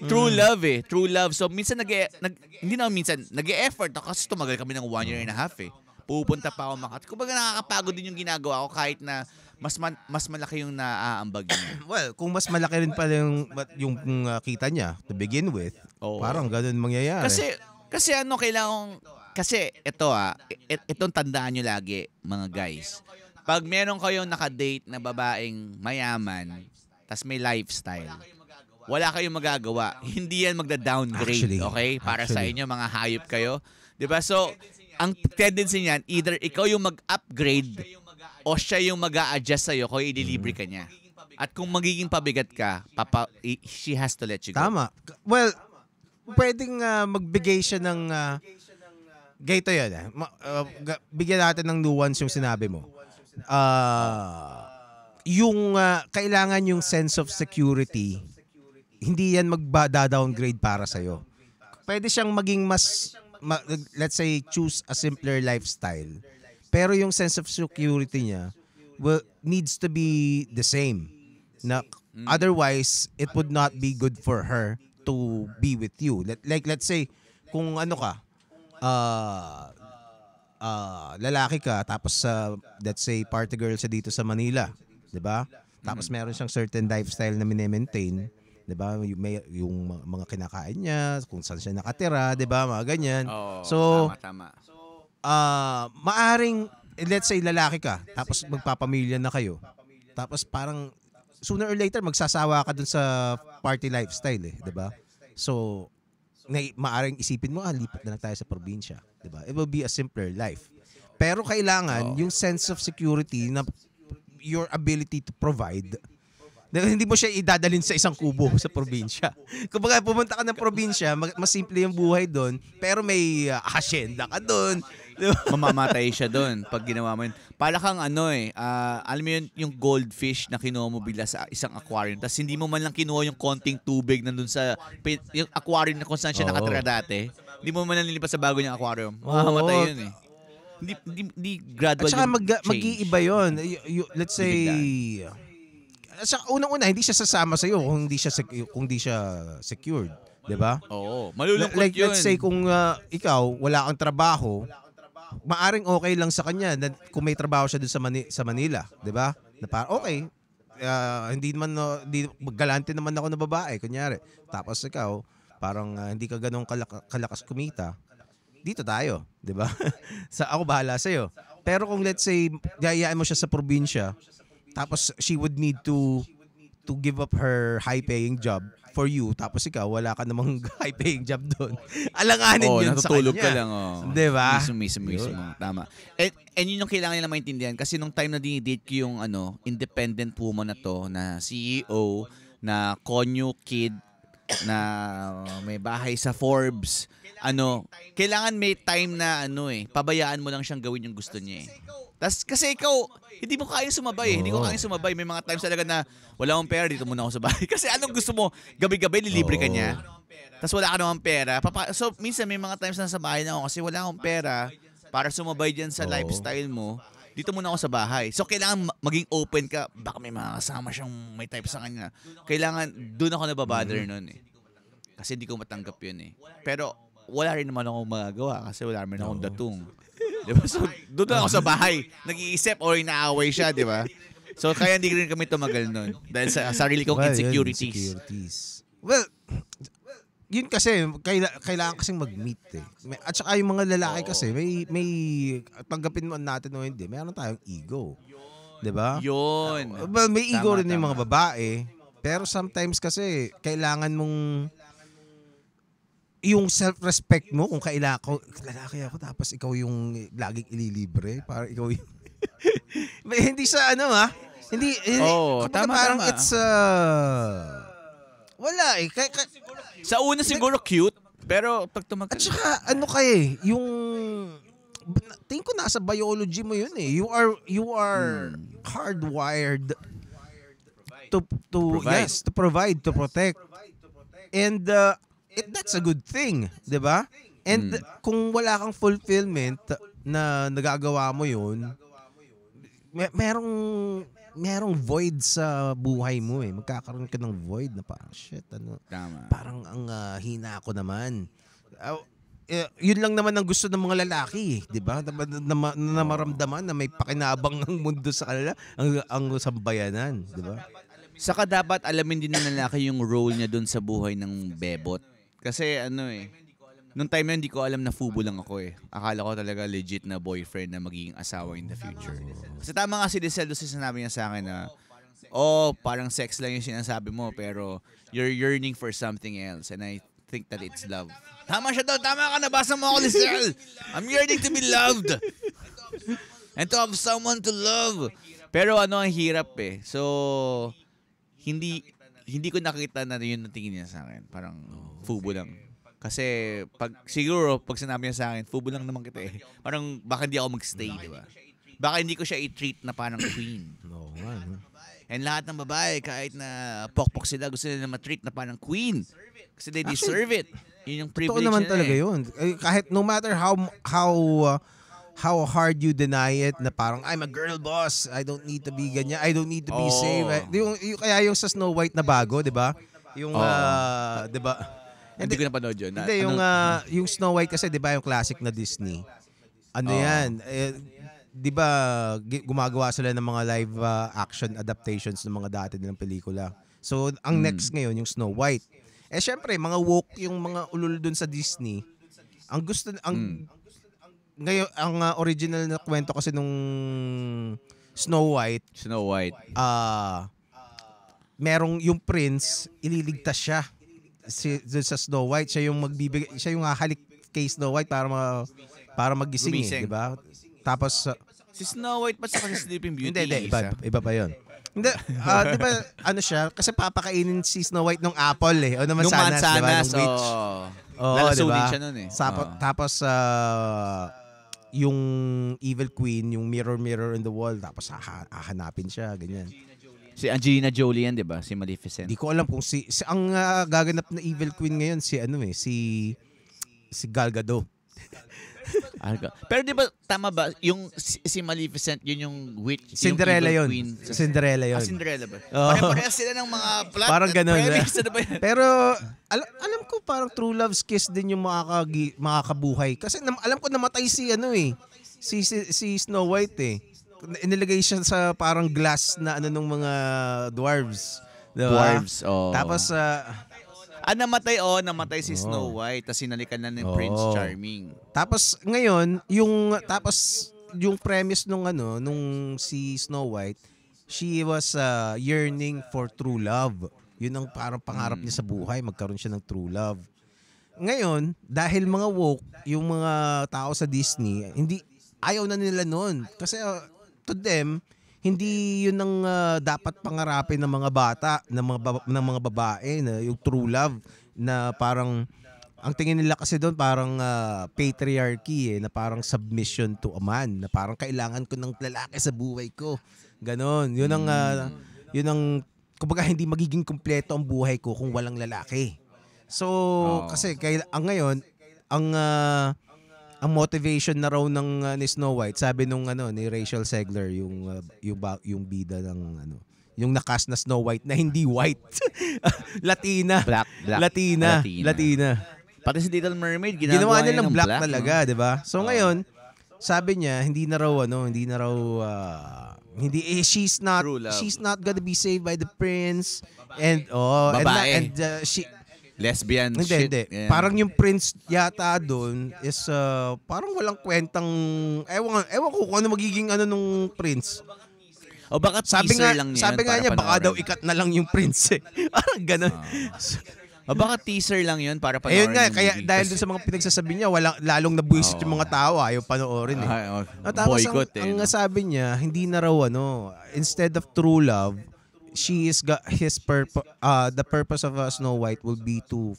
S2: true love eh. True love. So minsan nag-e-effort ako kasi tumagal kami ng 1 year and a half eh. Pupunta pa ako Makati. Kumbaga nakakapagod din yung ginagawa ko kahit na mas malaki yung naaambag niya.
S1: Well, kung mas malaki rin pala yung kita niya to begin with,
S2: Oo.
S1: parang ganun mangyayari.
S2: Kasi kailangan kasi itong tandaan nyo lagi, mga guys. Pag meron kayong nakadate na babaeng mayaman, tas may lifestyle, wala kayong magagawa. Hindi yan magda-downgrade,
S1: Actually,
S2: okay? Para sa inyo, mga hayop kayo. 'Di ba? So, ang tendency niyan, either ikaw yung mag-upgrade o siya yung mag-a-adjust sa'yo kung i-deliver ka niya. At kung magiging pabigat ka, she has to let you go.
S1: Tama. Well, pwedeng magbigay siya ng ganito yun. Bigyan natin ng nuance yung sinabi mo. Yung kailangan yung sense of security, hindi yan magda-downgrade para sa'yo. Pwede siyang maging let's say, choose a simpler lifestyle. Pero yung sense of security niya needs to be the same. Na, otherwise, it would not be good for her to be with you. Let's say, kung lalaki ka, tapos let's say, party girl siya dito sa Manila. 'Di ba? Tapos meron siyang certain lifestyle na mine-maintain. 'Di ba? Yung mga kinakain niya, kung saan siya nakatira, 'di ba? Mga ganyan.
S2: Oo,
S1: So,
S2: tama.
S1: maaring, let's say, lalaki ka, tapos magpapamilya na kayo. Tapos parang, sooner or later, magsasawa ka dun sa party lifestyle eh, di ba? So, maaring isipin mo, lipat na lang tayo sa probinsya, di ba? It will be a simpler life. Pero kailangan, yung sense of security na your ability to provide, hindi mo siya idadalin sa isang kubo sa probinsya. Kumbaga, pumunta ka ng probinsya, mas simple yung buhay doon, pero may hacienda ka doon. Diba?
S2: Mamamatay siya doon pag ginawa mo yun. Para kang alam mo yun, yung goldfish na kinuha mo bila sa isang aquarium, tapos hindi mo man lang kinuha yung konting tubig nandun sa yung aquarium na kung saan siya nakatira dati. Hindi mo man lang nilipat sa bago niyang aquarium. Mamamatay yun eh. Hindi gradual.
S1: At saka
S2: yung change.
S1: mag-iiba yun. Let's say, unang-una, hindi siya sasama sa'yo kung hindi siya secured. Diba?
S2: Oo. Malulungkot
S1: Like,
S2: yun.
S1: let's say, kung ikaw, wala kang trabaho, maaring okay lang sa kanya kung may trabaho siya dun sa Manila. Diba? Na parang, okay, hindi galante naman ako na babae, kunyari. Tapos ikaw, parang hindi ka ganun kalakas kumita. Dito tayo, 'di ba? Ako bahala sa iyo. Pero kung let's say yayaan mo siya sa probinsya, tapos she would need to give up her high-paying job for you, tapos ikaw wala ka namang high-paying job doon. Alanganin yun sa kanya.
S2: Natutulog ka lang. Oh.
S1: 'Di ba?
S2: Mismo. Tama. And yun yung kailangan nila maintindihan kasi nung time na dinidate ko yung independent woman na to, na CEO, na konyo kid, na may bahay sa Forbes. Kailangan may time na pabayaan mo lang siyang gawin yung gusto niya eh. Tas kasi ikaw, hindi mo kayang sumabay eh. Hindi ko kayang sumabay. May mga times talaga na wala akong pera, dito muna ako sa bahay. Kasi anong gusto mo? Gabi-gabi lilibre ka niya. Tas wala ka namang pera. So minsan may mga times na sa bahay na ako kasi wala akong pera para sumabay dyan sa lifestyle mo. Dito muna ako sa bahay. So kailangan maging open ka. Baka may mga kasama siyang may type sa kanya. Kailangan, doon ako nababother nun eh. Kasi hindi ko matanggap yun eh. Pero wala rin naman akong magagawa kasi wala rin akong datong. Diba? So, doon ako sa bahay. Nag-iisip o inaaway siya, di ba? So, kaya hindi rin kami tumagal nun. Dahil sa sarili kong insecurities.
S1: Well, yun kasi, kailangan kasing mag-meet eh. At saka yung mga lalaki kasi, may tanggapin mo natin o hindi, meron tayong ego. Di ba?
S2: Yun.
S1: Well, may ego rin yung mga babae. Pero sometimes kasi, kailangan mong yung self-respect mo kung lalaki ako tapos ikaw yung laging ililibre para ikaw yung hindi sa hindi
S2: tama.
S1: It's wala eh
S2: sa una siguro cute pero pag tumagal
S1: at saka yung tingin ko nasa biology mo yun eh, you are hardwired to provide, to protect, and that's a good thing, 'di ba? And kung wala kang fulfillment na nagagawa mo 'yun, merong void sa buhay mo eh. Magkakaroon ka ng void na parang shit
S2: Tama.
S1: Parang ang hina ko naman. Yun lang naman ang gusto ng mga lalaki, 'di ba? Na maramdaman na may pakinabang ang mundo sa kanila, ang sambayanan, 'di ba?
S2: Saka dapat alamin din ng lalaki yung role niya doon sa buhay ng bebot. Kasi nung time na hindi ko alam na fubo lang ako eh. Akala ko talaga legit na boyfriend na magiging asawa in the future. Kasi tama nga si Desel doon sinabi niya sa akin na, parang sex lang yung sinasabi mo pero you're yearning for something else and I think that it's love. Tama siya doon. Tama ka, nabasa mo ako, Desel. I'm yearning to be loved. And to have someone to love. Pero ang hirap eh. So, hindi ko nakita na yun ang tingin niya sa akin. Parang fubo lang. Kasi pag sinabi niya sa akin, fubo lang naman kita eh. Parang baka hindi ako magstay, di ba? Baka hindi ko siya i-treat na parang queen.
S1: No, man.
S2: And lahat ng babae, kahit na pokpok sila, gusto nila ma-treat na parang queen. Kasi they deserve it. Yun yung privilege
S1: naman
S2: nila
S1: talaga yun. Kahit no matter how hard you deny it, na parang, I'm a girl boss, I don't need to be ganyan, I don't need to be safe. Kaya yung sa Snow White na bago, di ba? Yung, di ba?
S2: Hindi ko napanood yun.
S1: Hindi, yung Snow White kasi, di ba, yung classic na Disney. Yan? Di ba, gumagawa sila ng mga live action adaptations ng mga dati nilang pelikula. So, ang next ngayon, yung Snow White. Syempre, mga woke yung mga ulul dun sa Disney. Ngayon, ang original na kwento kasi nung Snow White, merong yung prince, ililigtas siya sa Snow White. Siya yung hahalik kay Snow White para magising eh, di ba? Tapos
S2: si Snow White pa sa Sleeping Beauty.
S1: Hindi, iba pa 'yon. Hindi, di ba siya? Kasi papakainin si Snow White ng apple eh. O ng mansanas, di ba? Ng witch.
S2: Lalasunin siya nun eh.
S1: Tapos yung evil queen, yung mirror in the wall, tapos hahanapin siya, ganyan.
S2: Si Angelina Jolie yan, di ba? Si Maleficent.
S1: Di ko alam kung ang gaganap na evil queen ngayon si Gal Gadot.
S2: Pero di ba, tama ba, yung si Maleficent, yun yung witch,
S1: Cinderella
S2: yung
S1: yun.
S2: Queen.
S1: Cinderella yun.
S2: Cinderella ba? Pare-parehas sila ng mga plot.
S1: Parang ganun. Pero, alam ko parang True Love's Kiss din yung makakabuhay. Kasi alam ko namatay si Snow White eh. Inilagay siya sa parang glass na nung mga dwarves. Diba?
S2: Dwarves,
S1: Tapos,
S2: namatay si Snow White, tapos sinalikan na ng Prince Charming. Tapos
S1: ngayon, yung premise nung si Snow White, she was yearning for true love. Yun ang parang pangarap niya sa buhay, magkaroon siya ng true love. Ngayon, dahil mga woke, yung mga tao sa Disney, ayaw na nila noon. Kasi to them, hindi yun ang dapat pangarapin ng mga bata, ng mga babae na yung true love na parang ang tingin nila kasi doon parang patriarchy na parang submission to a man, na parang kailangan ko ng lalaki sa buhay ko. Ganon. Yun ang kumbaga hindi magiging kumpleto ang buhay ko kung walang lalaki. So, kasi ang ngayon, ang motivation na raw ng ni Snow White, sabi nung ni Rachel Zegler, yung bida ng yung nakas na Snow White na hindi white. Latina.
S2: Black.
S1: Latina.
S2: Pati si Little Mermaid,
S1: ginawa nilang black talaga, di ba? So ngayon, sabi niya, she's not gonna be saved by the prince and
S2: babae.
S1: She
S2: lesbian
S1: hindi.
S2: Yeah.
S1: Parang yung prince yata doon is parang walang kwentang ewan ko kung ano magiging nung prince.
S2: O baka teaser lang niya.
S1: Sabi nga niya baka daw ikat na lang yung prince. Parang gano'n.
S2: O baka teaser lang yun para panoorin.
S1: Ayun nga, kaya dahil dun sa mga pinagsasabi niya, lalong nabuisit yung mga tao, ayaw panoorin eh. Tapos ang sabi niya, hindi na raw instead of true love, the purpose of Snow White will be to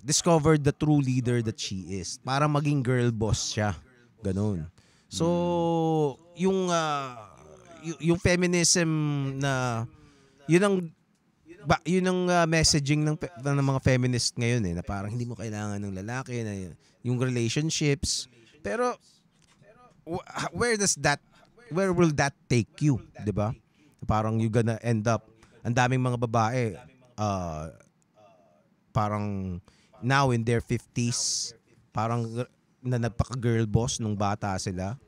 S1: discover the true leader that she is. Para maging girl boss siya. Ganun. So, yung feminism na, yun ang messaging ng mga feminist ngayon na parang hindi mo kailangan ng lalaki, na yung relationships. Pero where will that take you, 'di ba? Parang you gonna end up, ang daming mga babae parang now in their 50s, parang na nagpaka-girl boss nung bata sila,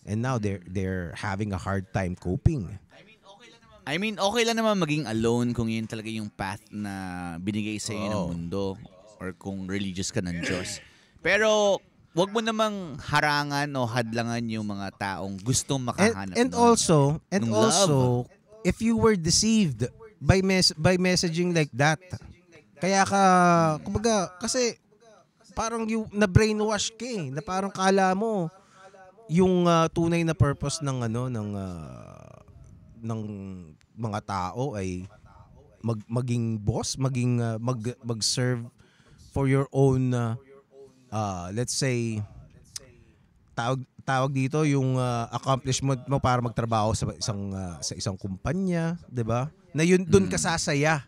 S1: and now they're having a hard time coping.
S2: I mean, okay lang naman maging alone kung yun talaga yung path na binigay sa iyo ng mundo, or kung religious ka ng Diyos. Pero wag mo namang harangan o hadlangan yung mga taong gustong makahanap
S1: and also if you were deceived by messaging like that, kaya ka kumbaga kasi parang yung na brainwash ka na parang kala mo yung tunay na purpose ng ng mga tao ay maging boss, mag-serve for your own let's say tawag dito yung accomplishment mo para magtrabaho sa isang kumpanya, 'di ba? Na yun doon ka sasaya.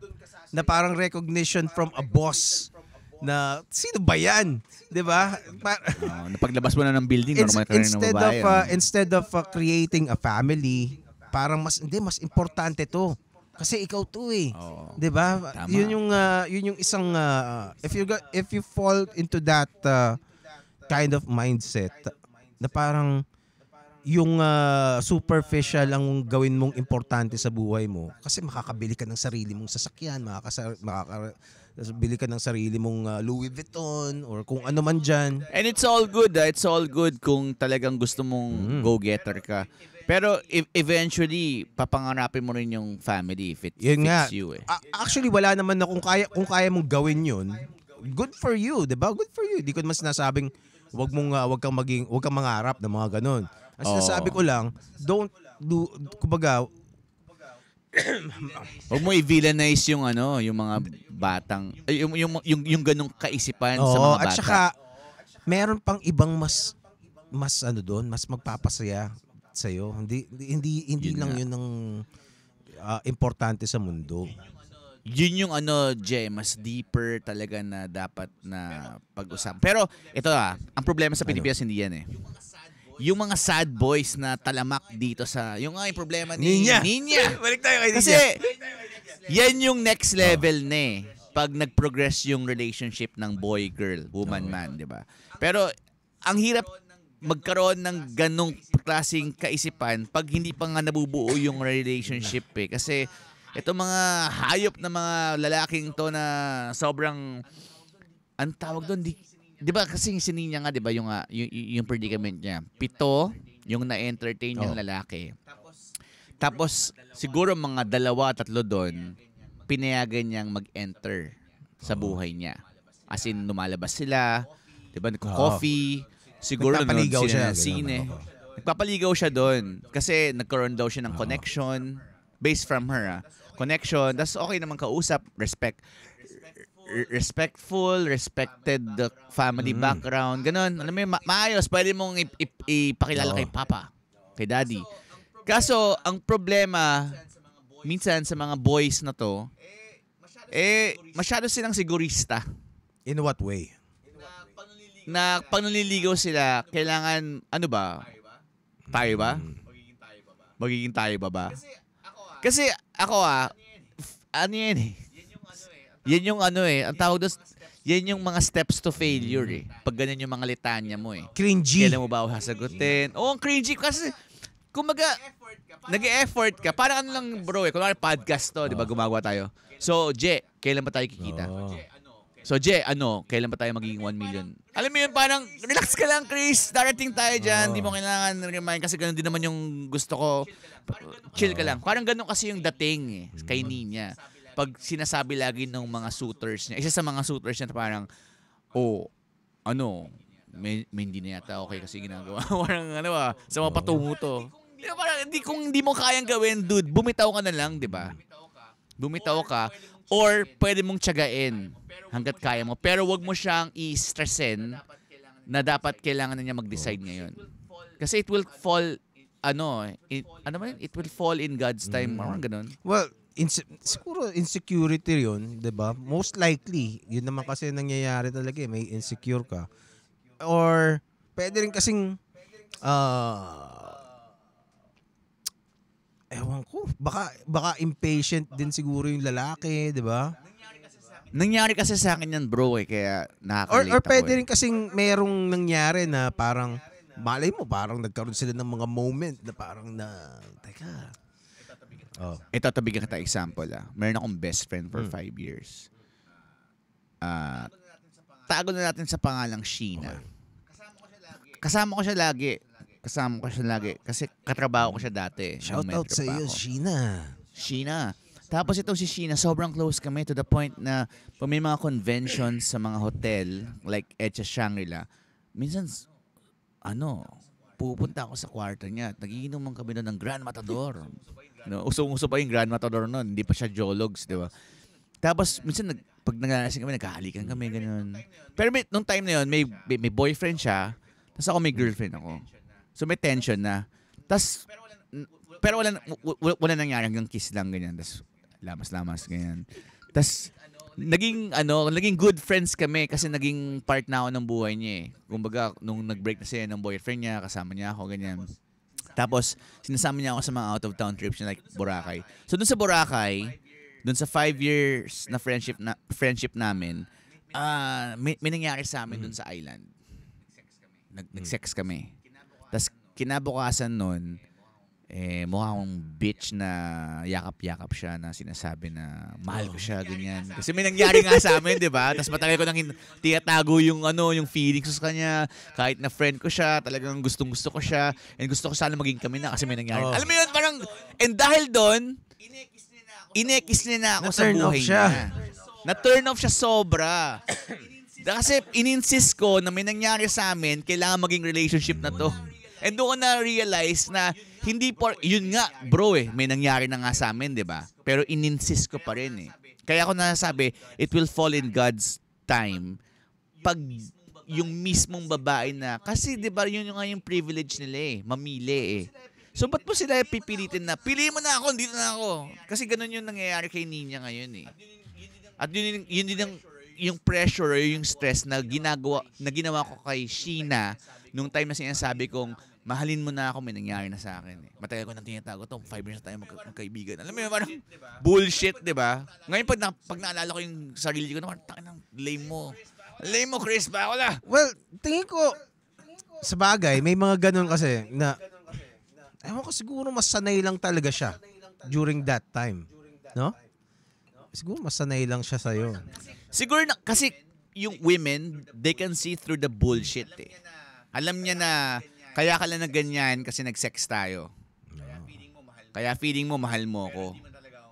S1: Na parang recognition from a boss. Na sino ba 'yan? 'Di ba?
S2: Napaglabas mo na ng building, normal ka rin ng babae.
S1: Instead of creating a family, parang mas importante 'to. Kasi ikaw 'to eh. 'Di ba? Yun yung isang if you fall into that kind of mindset na parang yung superficial ang gawin mong importante sa buhay mo, kasi makakabili ka ng sarili mong sasakyan, makakabili ka ng sarili mong Louis Vuitton or kung ano man dyan.
S2: And it's all good. It's all good kung talagang gusto mong go-getter ka. Pero eventually, papangarapin mo rin yung family if it fits you eh.
S1: Actually, wala naman na kung kaya mong gawin yun, good for you, 'di ba? Good for you. Di ko naman sinasabing wag kang mangarap ng mga ganun. Ang sinasabi ko lang, don't do, kumbaga,
S2: huwag mo i-villainize yung mga batang, yung ganung kaisipan sa mga bata.
S1: At saka, meron pang ibang mas magpapasaya sa'yo. Hindi lang yun ang importante sa mundo.
S2: Yun yung mas deeper talaga na dapat na pag-usapan. Pero ito ang problema sa Pilipinas hindi yan eh. Yung mga sad boys na talamak dito yung problema ni Ninya.
S1: Balik tayo kay Ninya.
S2: Kasi yan yung next level na pag nag-progress yung relationship ng boy-girl, woman-man, di ba? Pero ang hirap magkaroon ng ganong klaseng kaisipan pag hindi pa nga nabubuo yung relationship eh. Kasi ito mga hayop na mga lalaking to na sobrang, ang tawag doon, di ba kasi si Ninya nga, di ba yung predicament niya, 7 yung na-entertain yung lalaki. Tapos siguro mga 2-3 doon, pinayagan niyang mag-enter sa buhay niya. As in, lumalabas sila, di ba, nagko-coffee, siguro nanonood sila ng sine. Nagpapaligaw siya doon. Kasi nagkaroon daw siya ng connection based from her. Connection. Tas okay naman kausap. Respectful, respected the family background. Ganon. Alam mo yun, maayos. Pwede mong ipakilala kay Papa. Kay Daddy. Kaso, ang problema, minsan sa mga boys na to, masyado silang sigurista.
S1: In what way?
S2: Na pag naliligaw sila, kailangan, ano ba? Tayo ba? Magiging tayo ba? Kasi ako ano yan eh. Yan yung ano eh. Ang tawag doon, yan yung mga steps to failure eh. Pag ganyan yung mga litanya mo eh.
S1: Cringy.
S2: Kailan mo ba ako sasagutin? Oo, ang cringy. Kasi, kumbaga, nag-e-effort ka. Parang ano lang bro eh. Kunwari podcast to, di ba? Gumagawa tayo. So, Je, kailan ba tayo kikita? So, Je, kailan ba tayo magiging 1 million? Alam mo yun, parang, relax ka lang, Chris. Darating tayo dyan. Hindi mo kailangan remind kasi ganun din naman yung gusto ko. Chill ka lang. Parang ganun kasi yung dating kay Nina. Pag sinasabi lagi ng mga suitors niya, isa sa mga suitors niya parang, may hindi na yata okay kasi ginagawa. Parang sa mga patungo to. Parang kung hindi mo kayang gawin, dude, bumitaw ka na lang, di ba? Bumitaw ka. Or pwede mong tiyagain hanggat kaya mo. Pero wag mo siyang i-stressin na dapat kailangan na niya mag-decide ngayon. Kasi it will fall, it will fall in God's time. Parang ganun.
S1: Well, siguro insecurity yun, di ba? Most likely, yun naman kasi nangyayari talaga eh. May insecure ka. Or pwede rin kasing, ewan ko, baka impatient din siguro yung lalaki, di ba?
S2: Nangyari kasi sa akin yan, bro, kaya nakaka-relate
S1: or pwede rin kasing merong nangyari na parang, malay mo, parang nagkaroon sila ng mga moment na parang teka.
S2: Ito, tabigyan kita example. Meron akong best friend for 5 years. Tago na natin sa pangalang Sheena. Kasama ko siya lagi. Kasi katrabaho ko siya dati.
S1: Shout out sa iyo, Sheena.
S2: Tapos itong si Sheena, sobrang close kami to the point na pag may mga conventions sa mga hotel, like Etcha Shangri-La, minsan, pupunta ako sa kwarto niya at nagiinuman kami doon ng Grand Matador. Usong-uso pa yung Grand Matador noon, hindi pa siya Jologs, di ba? Tapos, minsan, pag nag-aalasing kami, nagkahalikan kami, ganun. Pero nung time na yun, may boyfriend siya, tapos ako may girlfriend ako. So may tension na. Pero wala nangyari, hanggang kiss lang ganyan. Tapos lamas-lamas ganyan. Tapos naging good friends kami kasi naging part na ako ng buhay niya eh. Kumbaga nung nag-break na siya ng boyfriend niya, kasama niya ako ganyan. Tapos sinasama niya ako sa mga out of town trips niya like Boracay. So dun sa Boracay, dun sa 5 years na friendship namin, may nangyari sa amin dun sa island. Nag-sex kami. Tapos kinabukasan nun, mukha akong bitch na yakap-yakap siya na sinasabi na mahal ko siya, ganyan. Kasi may nangyari nga sa amin, di ba? Tapos matagal ko nang tinatago yung feelings ko sa kanya. Kahit na friend ko siya, talagang gustong-gusto ko siya. And gusto ko sana maging kami na kasi may nangyari. Alam mo yun, parang, and dahil doon, inekis niya na ako sa buhay niya. Na-turn off siya sobra. Kasi in-insist ko na may nangyari sa amin, kailangan maging relationship na to. And doon ko na-realize na hindi yun nga, bro may nangyari na nga sa amin, di ba? Pero in-insist ko pa rin Kaya ako nasasabi, it will fall in God's time pag yung mismong babae na, kasi di ba yun nga yung privilege nila mamili So ba't mo sila pipilitin na, pili mo na ako, dito na ako. Kasi ganun yung nangyayari kay Nina ngayon At yun din yung pressure o yung stress na ginawa ko kay Sheena nung time na sinasabi kong mahalin mo na ako, may nangyari na sa akin Matagal ko nang tinatago to, 5 years na tayo magkaibigan. Alam mo yun, parang bullshit, di ba? Ngayon pag naalala ko yung sarili ko, naman, takin ng lame mo. Lame mo, Chris, ba? Wala.
S1: Well, tingin ko, sa bagay, may mga ganun kasi na, ewan ko siguro mas sanay lang talaga siya during that time. No? Siguro mas sanay lang siya sa'yo.
S2: Siguro na, kasi yung women, they can see through the bullshit Alam niya na, kaya ka lang na ganyan kasi nag-sex tayo. Kaya feeling mo, mahal mo ako.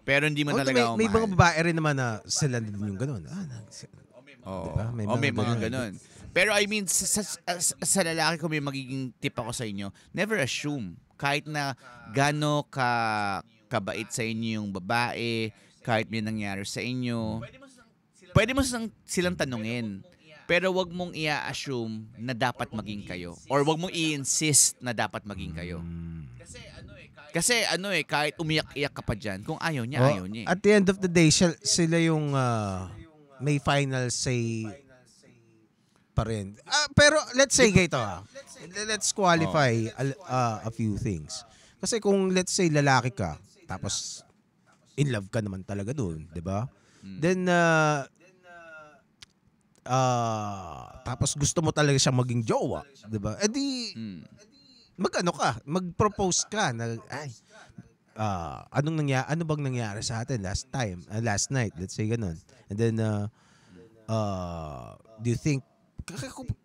S2: Pero hindi mo talaga ako
S1: may
S2: mahal.
S1: Mga babae rin naman na sila din yung ganun.
S2: Diba? May mga ganun. Pero I mean, sa lalaki ko may magiging tip ako sa inyo, never assume. Kahit na gano kabait sa inyo yung babae, kahit may nangyari sa inyo, pwede mo silang tanungin. Pero wag mong i-assume na dapat maging kayo. Or wag mong i-insist na dapat maging kayo. Kasi kahit umiyak-iyak ka pa dyan, kung ayaw niya, ayaw niya.
S1: At the end of the day, sila yung may final say pa rin. Pero let's say ganito let's qualify a few things. Kasi kung let's say lalaki ka, tapos in love ka naman talaga doon, 'di ba? Then tapos gusto mo talaga siyang maging jowa, 'di ba? Mag-propose ka na ano bang nangyari sa atin last night, let's say ganun. And then do you think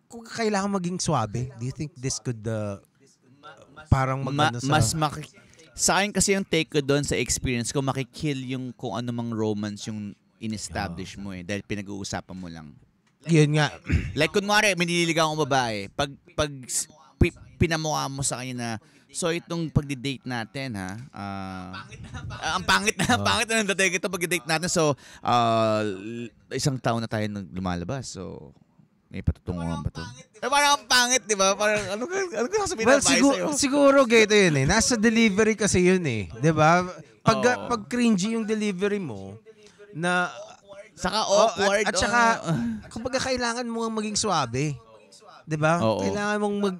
S1: kung kailangan maging swabe, do you think this could parang
S2: sa akin kasi yung take ko doon sa experience ko, makikill yung kung ano mang romance yung in-establish mo dahil pinag-uusapan mo lang.
S1: Yun nga.
S2: Like kunwari, may nililigaw akong babae, pag pinamukha mo sa kanya na, so itong pagdi-date natin ang pangit na ng dating ito pagdi-date natin, so isang taon na tayo lumalabas, so may patutunguhan ba to? Parang ang pangit, di ba? Parang ano ka sabihin na advice sa'yo?
S1: Siguro ganito yun Nasa delivery kasi yun di ba? Pag cringy yung delivery mo, na
S2: saka awkward.
S1: At saka, kumbaga kailangan mo maging swabe. 'Di ba?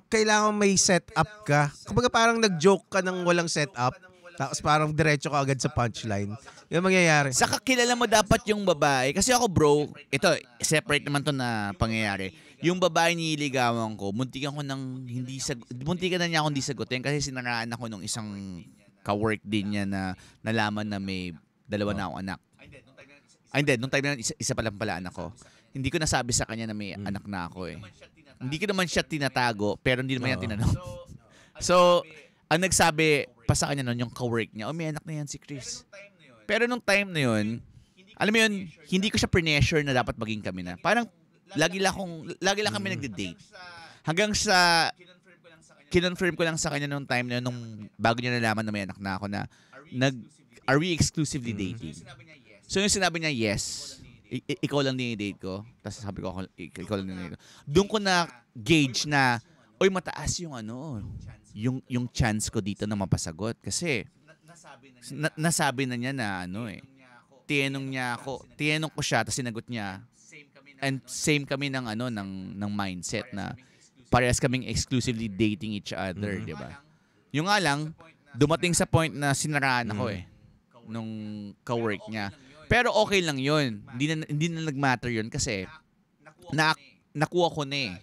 S1: Kailangan may setup ka. Kumbaga parang nag-joke ka ng walang setup, tapos parang diretso ka agad sa punchline. Yung mangyayari.
S2: Saka kilala mo dapat yung babae. Kasi ako bro, ito, separate naman to na pangyayari. Yung babae nililigawan ko, muntikan na niya ako hindi sagutin kasi sinaraan ako nung isang ka-work din niya na nalaman na may dalawa na akong anak. Hindi, nung time na isa pa lang pala anak ko. Hindi ko nasabi sa kanya na may anak na ako Hindi ko naman siya tinatago, pero hindi naman yan tinanong. So, ang nagsabi pa sa kanya nun, yung ka-work niya, may anak na yan si Chris. Pero nung time na yun, alam mo yun, hindi ko siya pressure na dapat maging kami na. Parang, lagi lang kami nagde-date. Hanggang sa, kinonfirm ko lang sa kanya nung time na yun, nung bago niya nalaman na may anak na ako na, are we exclusively dating? So yung sinabi niya, yes. Ikaw lang din yung date ko. Tapos sabi ko, ikaw lang din yung date ko. Doon ko na gauge na, mataas yung yung chance ko dito na mapasagot. Kasi, nasabi na niya na tinanong ko siya, tapos sinagot niya. And same kami ng ng mindset na parehas kaming exclusively dating each other, di ba? Yung nga lang, dumating sa point na sinaraan ako nung ka-work niya. Pero okay lang yun. Hindi na nag-matter yun kasi nakuha ko na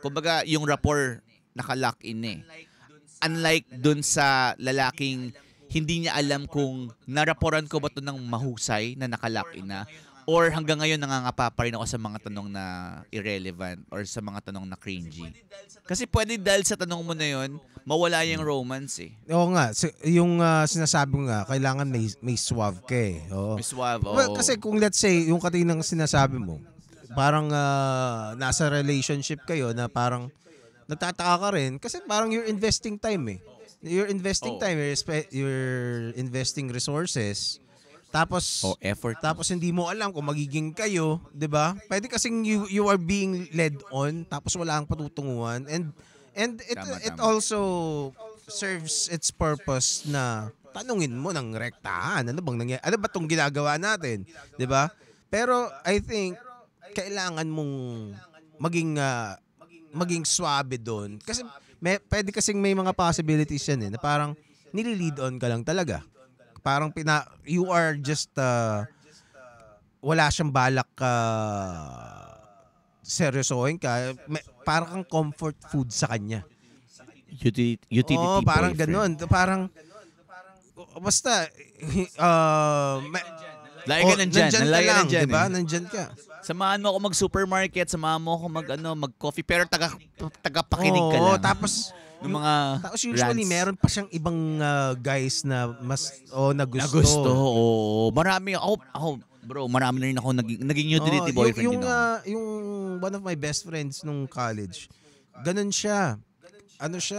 S2: Kumbaga, yung rapport naka-lock in Unlike dun sa lalaking hindi niya alam kung naraporan ko ba to ng mahusay na naka-lock in na or hanggang ngayon nangangapa pa rin ako sa mga tanong na irrelevant or sa mga tanong na cringy. Kasi pwede dahil sa tanong mo na yun, mawala yung romance
S1: Oo nga. Yung sinasabi nga, kailangan may suave ka Oo.
S2: May suave,
S1: Well, kasi kung let's say, yung katinang sinasabi mo, parang nasa relationship kayo na parang nagtataka ka rin kasi parang you're investing time You're investing time, you're investing resources. Tapos
S2: effort.
S1: Tapos hindi mo alam kung magiging kayo, 'di ba? Pwede kasing you are being led on tapos wala kang patutunguhan and it also serves its purpose na tanungin mo ng rektahan, ano bang nangyari? Ano ba tong ginagawa natin, 'di ba? Pero I think kailangan mong maging swabe doon kasi pwede kasing may mga possibilities yan na parang nili-lead on ka lang talaga. Parang you are just wala siyang balak seryosohin ka, parang kang comfort food sa kanya.
S2: Utility
S1: parang
S2: boyfriend.
S1: Ganun. Parang basta
S2: lagi ka nandyan.
S1: Lagi ka lang, diba? Nandyan ka.
S2: Samahan mo ako mag-supermarket, samahan mo ako mag-coffee, pero taga-pakinig ka lang.
S1: Tapos usually
S2: rants.
S1: meron pa siyang ibang guys na mas na gusto.
S2: Na gusto, Marami ako Bro, marami na rin ako naging utility boyfriend
S1: yung,
S2: din ako.
S1: yung one of my best friends nung college, ganun siya. Ano siya,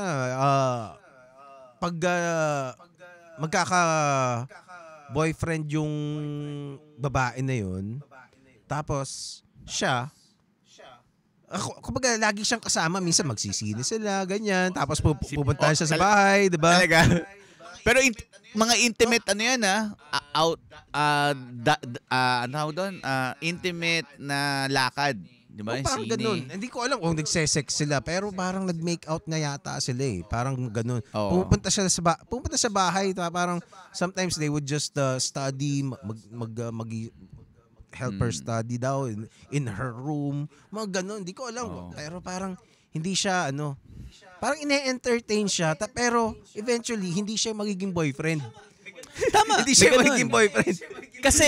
S1: pag magkaka-boyfriend yung babae na yun, tapos siya, kumbaga lagi siyang kasama, minsan magsisini sila, ganyan, tapos pupuntahan siya sa bahay, di ba?
S2: Talaga? Pero mga intimate ano yan intimate na lakad. Di ba?
S1: Parang ganun. Hindi ko alam kung nagsesex sila, pero parang nag-make out na yata sila eh. Parang ganun. Pupunta sa bahay, parang sometimes they would just study, help her study daw in her room. Mga ganun. Hindi ko alam. Pero parang hindi siya parang ine-entertain siya, pero eventually hindi siya magiging boyfriend.
S2: Tama.
S1: Hindi siya magiging boyfriend.
S2: Kasi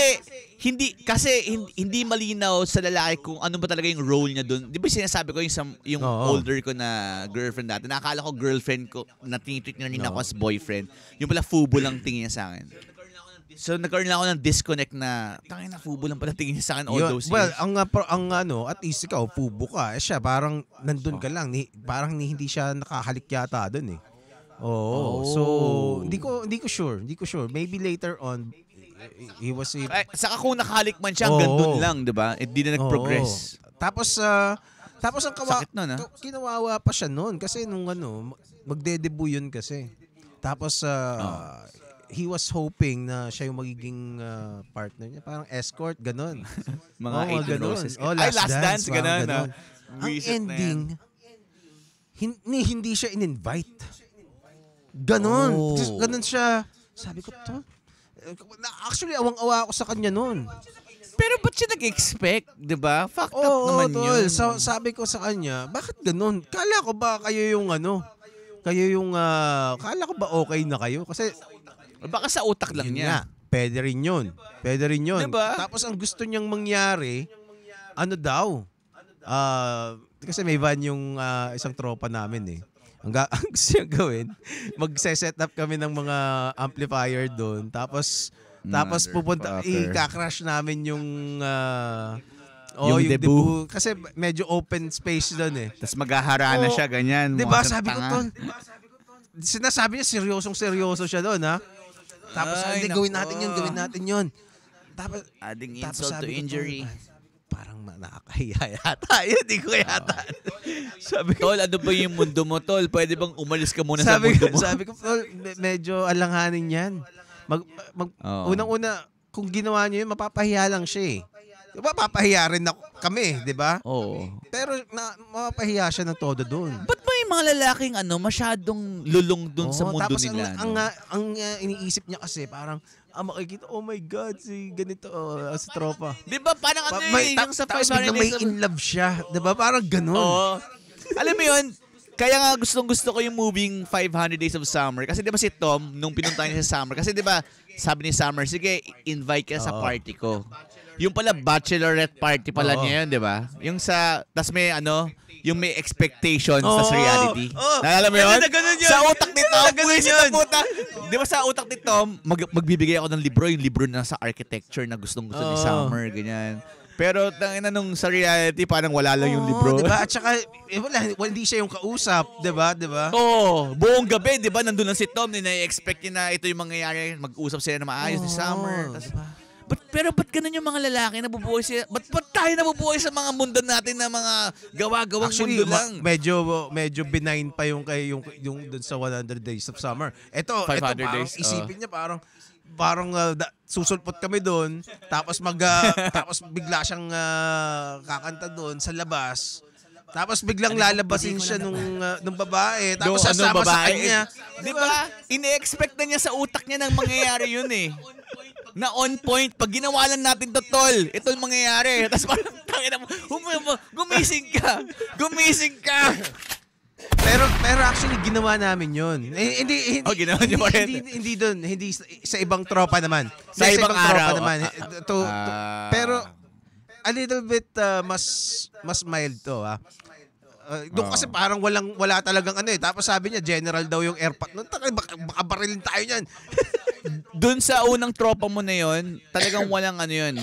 S2: hindi malinaw sa lalaki kung ano ba talaga yung role niya doon. 'Di ba sinasabi ko yung older ko na girlfriend dati, nakakala ko girlfriend ko na tinitreat niya rin ako as boyfriend. Yung pala fubo lang tingin niya sa akin. So nagkaroon lang ako ng disconnect na tangin na fubo lang pala tingin niya sa akin all those years.
S1: Well, ang at least ikaw fubo ka. Siya parang nandun ka lang, parang hindi siya nakahalik yata doon eh. So hindi ko sure. Maybe later on he was
S2: saka kung nakahalik man siya hanggang doon lang, 'di ba? Hindi na nag-progress.
S1: Tapos ang kinawawa pa siya noon kasi nung magde-debut yun kasi. Tapos he was hoping na siya yung magiging partner niya, parang escort ganon.
S2: Mga 18 roses.
S1: Last dance
S2: ganon.
S1: Ang ending hindi siya in-invite. Ganon. Ganon siya. Sabi ko, actually, awang-awa ako sa kanya noon.
S2: Pero ba't siya nag-expect, di ba? Fucked up naman yun.
S1: So, sabi ko sa kanya, bakit ganon? Kala ko ba kayo yung kala ko ba okay na kayo? Kasi,
S2: baka sa utak lang niya.
S1: Pwede rin yun.
S2: Diba?
S1: Tapos ang gusto niyang mangyari, kasi may van yung isang tropa namin eh. Ang gusto niyang gawin, magse-set up kami ng mga amplifier doon. Tapos pupunta, i-crash namin yung debut. Kasi medyo open space doon eh.
S2: Tapos maghaharana siya, ganyan.
S1: Diba, sabi ko doon, sinasabi niya, seryoso siya doon ha. Tapos, gawin natin yun. Tapos,
S2: adding insult to injury.
S1: Parang nakakahiya yata. Hindi ko yata. Sabi ko,
S2: Tol, ano ba yung mundo mo, Tol? Pwede bang umalis ka muna sa mundo mo?
S1: Sabi ko, Tol, medyo alanganin yan. Unang-una, kung ginawa niyo yun, mapapahiya lang siya eh. Mapapahiya rin kami, di ba?
S2: Oo.
S1: Pero mapapahiya siya ng todo doon.
S2: Ba't ba yung mga lalaking masyadong lulong doon sa mundo
S1: tapos
S2: nila?
S1: Ang iniisip niya kasi parang, makikita, oh my God, si ganito, si tropa.
S2: Di ba parang yung sa
S1: tapos biglang may in love siya. Di ba? Parang ganun.
S2: Oo. Alam mo yun, kaya nga gusto ko yung moving 500 Days of Summer. Kasi di ba si Tom, nung pinuntahan niya sa Summer, kasi di ba, sabi ni Summer, sige, invite ka sa party ko. Yung pala, bachelorette party pala niya yun, di ba? Yung tas may yung may expectations sa reality. Naalala mo yun? Sa utak ni Tom, di ba sa utak ni Tom, magbibigay ako ng libro, yung libro na sa architecture na gustong-gusto ni Summer, ganyan. Pero nung sa reality, parang wala lang yung libro.
S1: Di ba? At saka, hindi siya yung kausap, di ba?
S2: Buong gabi, di ba? Nandun lang si Tom, na-expect niya na ito yung mangyayari, mag-usap sila na maayos ni Summer. Pero ba't ganun yung mga lalaki nabubuhay siya? Ba't tayo nabubuhay sa mga mundo natin na mga gawa-gawang mundo lang?
S1: Medyo benign pa yung dun sa 100 Days of Summer. Ito
S2: days.
S1: Isipin niya parang susulpot kami doon, tapos tapos bigla siyang kakanta doon sa labas. Tapos biglang lalabasin siya nung babae, tapos sasama sa kanya.
S2: Di ba? Ine-expect na niya sa utak niya nang mangyayari yun eh. Na on point, pag ginawa lang natin to, Tol, ito yung mangyayari. Tapos parang, tangina mo, gumising ka.
S1: Pero actually ginawa namin 'yun. Hindi
S2: ginawa niyo pa rin.
S1: Hindi doon, hindi sa ibang tropa naman.
S2: Sa ibang araw.
S1: Tropa naman. Pero a little bit mas mild to doon kasi parang wala talagang tapos sabi niya general daw yung airpot. Baka barilin tayo niyan.
S2: Doon sa unang tropa mo na 'yon, talagang walang yun.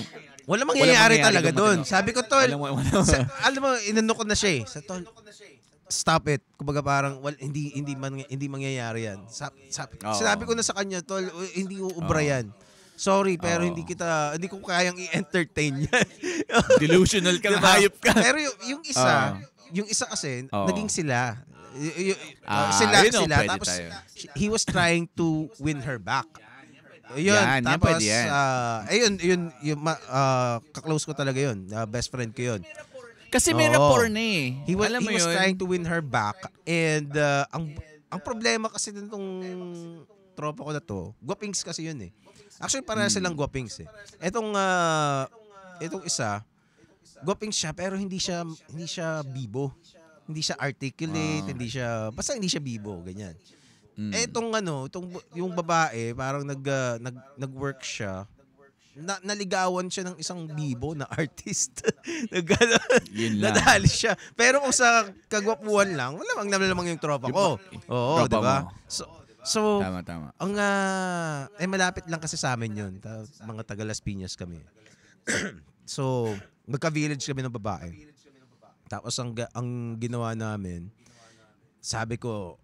S1: Wala mangyayari talaga
S2: kung
S1: doon.
S2: matino.
S1: Sabi ko, tol,
S2: Walang-
S1: alam mo, inano ko na siya eh. Sa tol, stop it. Kumbaga parang hindi mangyayari yan.
S2: Oo.
S1: Sinabi ko na sa kanya, tol, hindi uubra yan. Sorry, pero hindi ko kayang i-entertain yan.
S2: Delusional ka,
S1: Diba?
S2: hayop ka.
S1: Pero yung isa kasi,
S2: Oo.
S1: naging sila.
S2: Yun ang
S1: Sila.
S2: pwede
S1: Tapos,
S2: tayo.
S1: he was trying to win her back. Yun,
S2: Yan
S1: tapos,
S2: pwede yan.
S1: kaklose ko talaga yun. Best friend ko yun.
S2: Kasi may
S1: Oo.
S2: rapport na eh.
S1: He was
S2: Alam mo yun?
S1: trying to win her back. And ang problema kasi nitong tropa ko na to, guwapings kasi yun eh. Actually, para silang guwapings eh. Itong isa, guwapings siya pero hindi siya bibo. Hindi siya articulate, basta hindi siya bibo, ganyan. Yung babae, parang nag-work siya. Naligawan siya ng isang bibo na artist.
S2: Yun lang.
S1: Nadali siya. Pero kung sa kagwapuan lang, wala namang yung tropa ko. Oo,
S2: Tropa
S1: di ba?
S2: mo.
S1: So,
S2: Tama.
S1: ang malapit lang kasi sa amin yun. Mga taga Las Piñas kami. So, magka-village kami ng babae. Tapos ang ginawa namin, sabi ko,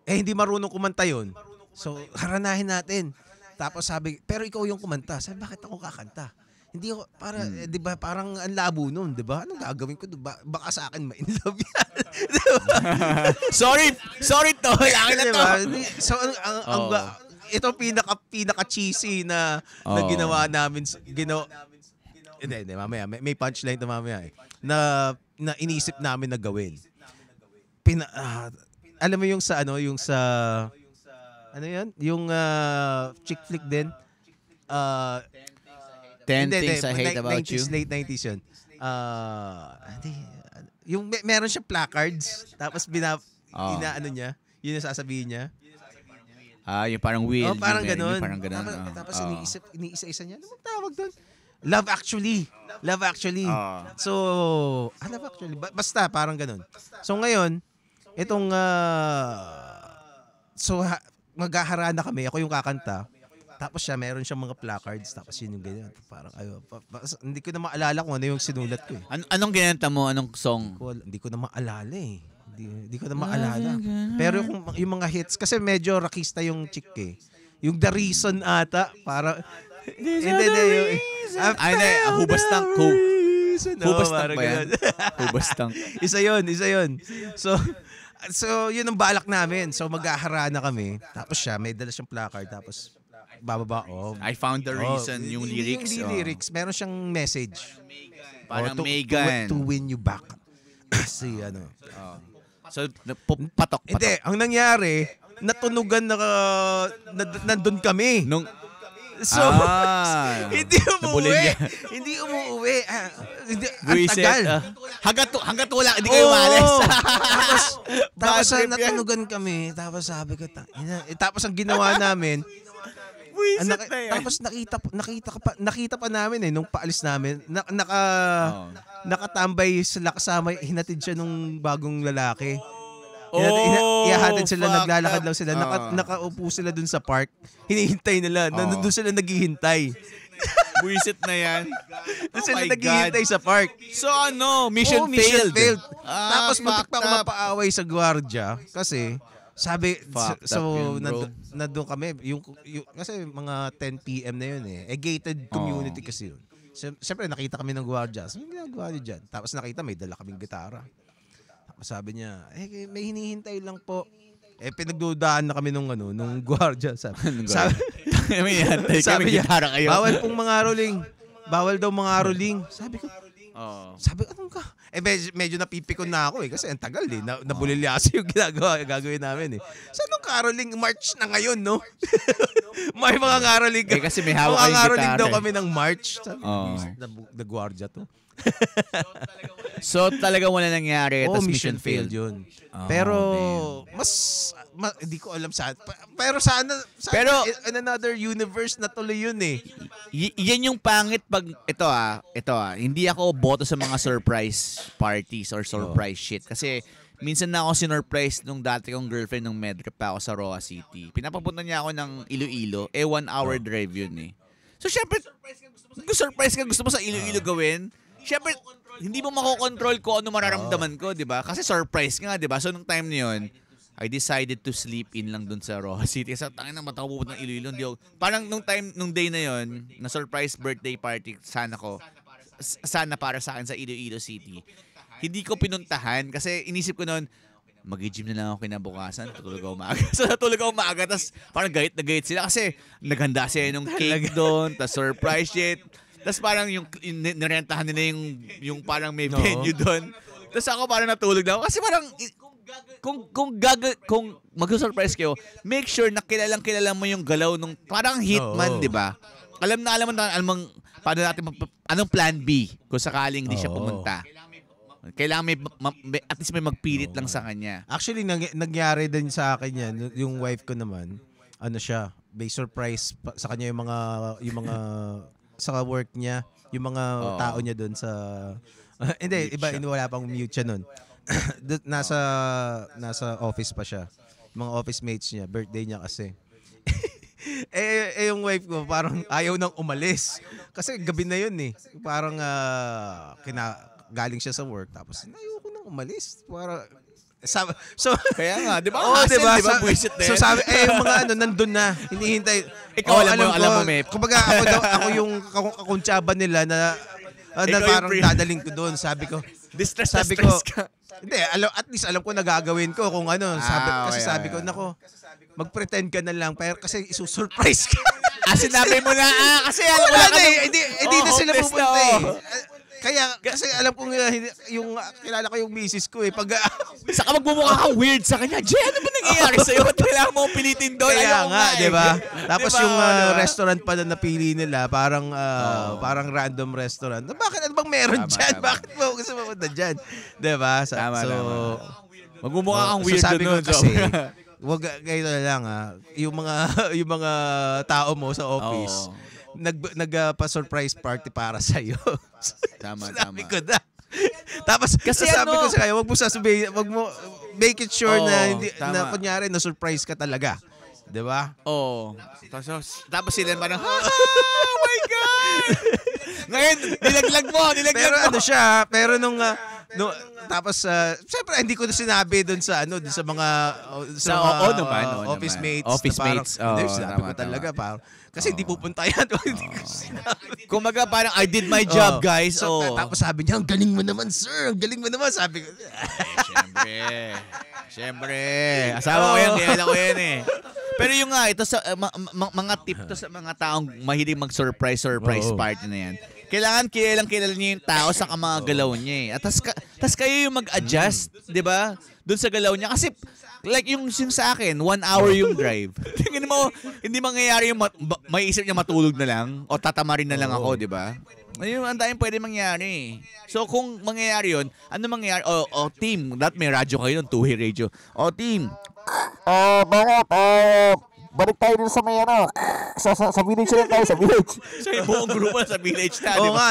S1: hindi marunong kumanta yun. So, haranahin natin. Tapos sabi, pero ikaw yung kumanta. Sabi, bakit ako kakanta? Hindi ako, di ba, parang ang labo nun, di ba? Anong gagawin ko? Diba? Baka sa akin ma-inlove yan. Diba?
S2: Sorry to. Akin na to.
S1: Diba? So, ito pinaka-cheesy na ginawa namin. Hindi, mamaya. May punchline to mamaya eh. Na inisip namin na gawin. Alam mo yung sa ano yan? Yung chick flick din.
S2: 10 Things I Hate About You.
S1: Late 90s yun. Yung meron siya placards, tapos inaano niya, yun yung sasabihin niya.
S2: Yung parang will.
S1: Parang ganun.
S2: Parang ganun.
S1: Tapos iniisa-isa niya. Ano bang tawag doon? Love Actually. So, Love Actually. Basta, parang ganun. So, ngayon, itong, maghaharana kami. Ako yung kakanta. Tapos meron siyang mga placards. Tapos yun yung ganyan. Parang, hindi ko na maalala kung ano yung sinulat ko eh.
S2: Anong ginanta mo? Anong song?
S1: Hindi ko na maalala eh. Hindi ko na maalala. Pero yung mga hits, kasi medyo rockista yung chick eh. Yung The Reason ata, para
S2: Hubastang. Hubastang ba yan? Hubastang.
S1: Isa yun. So, yun ang balak namin. So, maghaharana kami. Tapos may dala siyang placard. Tapos, bababa.
S2: I found the reason, yung lyrics.
S1: Yung lyrics, meron siyang message.
S2: Parang Megan.
S1: To win you back.
S2: So, patok.
S1: Hindi, ang nangyari, natunugan nandun kami. So, hindi umuwi. Ang tagal.
S2: Hanggat wala, hindi kayo malis.
S1: Tapos natunugan kami. Tapos sabi ko, tapos ang ginawa namin, tapos nakita pa namin nung paalis namin, nakatambay sila kasama, hinatid siya nung bagong lalaki. Ihahatid sila, naglalakad lang sila. Nakaupo sila dun sa park. Hinihintay nila. Nandun sila naghihintay.
S2: Buisit na yan.
S1: Doon sila naghihintay sa park.
S2: So mission failed.
S1: Tapos muntik pa ako mapaaway sa gwardiya. Kasi, sabi, nandun kami. Kasi mga 10 p.m. na yun eh. Gated community kasi yun. Siyempre, nakita kami ng gwardiya. Sabi nga, gwardiya dyan. Tapos nakita, may dala kaming gitara. Sabi niya, may hinihintay lang po. Pinagdudaan na kami nung gwardiya. Sabi niya, bawal pong mga roling. Bawal daw mga roling. Sabi ko, anong ka? Medyo napipikon na ako kasi ang tagal eh. Nabulilyaso yung gagawin namin eh. So, anong caroling? March na ngayon, no? May mga caroling.
S2: Kasi may hawak kayong gitara.
S1: Mga caroling daw kami ng March. Nagwardya to.
S2: So talaga wala nangyari, tapos mission failed
S1: yun. Pero hindi ko alam saan. Pero sana in another universe na tuloy yun eh.
S2: Yan yung pangit pag ito hindi ako boto sa mga surprise parties or surprise shit kasi minsan na ako sinurprise nung dati kong girlfriend nung medrep pa ako sa Roa City. Pinapapunta niya ako ng Iloilo, 1 hour drive yun eh. So, syempre, kung surprise ka, gusto mo sa Iloilo gawin, syempre, hindi mo makokontrol ko ano mararamdaman ko, di ba? Kasi surprise nga, di ba? So, nung time na yun, I decided to sleep in lang dun sa Rojas City. Kasi tangin na mata ko pupunta ng Iloilo. Parang nung day na yun, na surprise birthday party, sana para sa akin sa Iloilo City. Hindi ko pinuntahan kasi inisip ko noon, mag-gym na lang ako kinabukasan, tutulog ako maaga. So natulog ako maaga, tapos parang gayet na gayet sila kasi naghanda sila nung cake doon, tapos surprise shit. Tapos parang yung nirentahan nila yung parang may venue doon. Tapos ako parang natulog lang ako kasi parang kung mag-surprise kayo, make sure na kilala mo yung galaw nung parang hitman, di ba? Alam paano natin anong plan B kung sakaling hindi siya pumunta. Kailangan at least may magpilit lang sa kanya.
S1: Actually, nangyari din sa akin yan. Yung wife ko naman, ano siya, may surprise sa kanya yung mga sa work niya, yung mga tao niya doon sa hindi, iba, wala pang mute siya nun. nasa office pa siya. Mga office mates niya, birthday niya kasi. Yung wife ko parang ayaw nang umalis. Kasi gabi na yun eh. Parang galing siya sa work tapos ayoko nang umalis. Parang
S2: kaya nga, 'di ba?
S1: Diba?
S2: Diba buwisit din?
S1: So sabi yung mga nandun na, hinihintay.
S2: Ikaw alam mo, Mep.
S1: Kumbaga ako yung kakuntsaba nila na parang dadaling ko doon. Sabi ko, sabi ko, hindi, at least alam ko na gagawin ko kung ano. Sabi ko, nako, mag-pretend ka na lang pero kasi isusurprise ka.
S2: Sinabi mo na, kasi alam mo na
S1: hindi na sila pupunta eh. Kaya, kasi alam ko yung kilala ko yung misis ko eh.
S2: Saka magmumukha kang weird sa kanya. Jay, ano ba nangyayari sa'yo? Ba't kailangan mo pilitin doon?
S1: Kaya nga, di ba? Tapos yung restaurant pa na napili nila, parang random restaurant. Bakit? Ano bang meron dyan? Bakit mo gusto mapunta dyan? Di ba?
S2: Tama. Magmumukha kang weird
S1: sabi ko
S2: doon.
S1: Kasi, wag kayo na lang yung mga tao mo sa office, nagpa-surprise party para sa iyo.
S2: Tama.
S1: Sabi ko na. Tapos kasi sabi ko sa kanya, wag mo make it sure na hindi na kunyari na surprise ka talaga. 'Di ba?
S2: Tapos sila parang oh my god. Ngayon nilaglag mo.
S1: Pero ano siya, pero nung tapos syempre hindi ko na sinabi doon sa mga office mates. Sinabi ko talaga parang kasi hindi pupunta yan.
S2: Kumaga parang I did my job, guys.
S1: Tapos sabi niya, ang galing mo naman, sir. Ang galing mo naman. Sabi ko.
S2: Siyempre. Asawa ko yan. Kaya ko yan eh. Pero yung nga, ito sa mga tip to sa mga taong mahilig mag-surprise party na yan. Kailangan kilala niya yung tao sa mga galaw niya eh. At tas kayo yung mag-adjust, di ba? Doon sa galaw niya. Kasi like yung sa akin, 1 hour yung drive. Tingnan mo, hindi mangyayari yung may isip niya matulog na lang o tatamarin na lang ako, di ba? Ayun, ang daming pwede mangyari. So kung mangyayari yun, ano mangyayari? Team, may radyo kayo nun, two-way radio. Team.
S3: Balik tayo dun sa may sa village lang tayo, sa village.
S2: So yung buong grupo sa village na,
S1: di ba?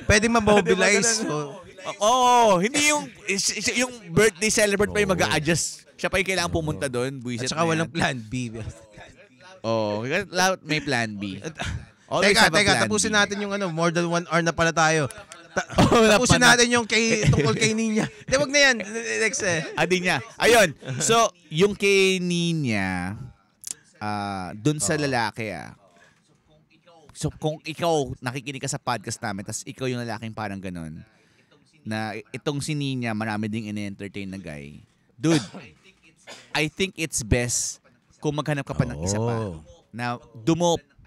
S1: Pwedeng mamobilize.
S2: Hindi yung birthday celebrant pa yung mag-a-adjust. Siya pa yung kailangan pumunta doon.
S1: At saka walang plan B.
S2: May plan B.
S1: Teka, tapusin natin yung more than 1 hour na pala tayo. Tapusin natin yung tungkol kay Nina. Wag na yan. Next
S2: Adi niya. Ayun. So, yung kay Nina, dun sa lalaki So, kung ikaw nakikinig ka sa podcast namin, tas ikaw yung lalaking parang ganun, na itong si Nina, marami ding in-entertain na guy. Dude, I think it's best kung maghanap ka pa ng isa pa. Na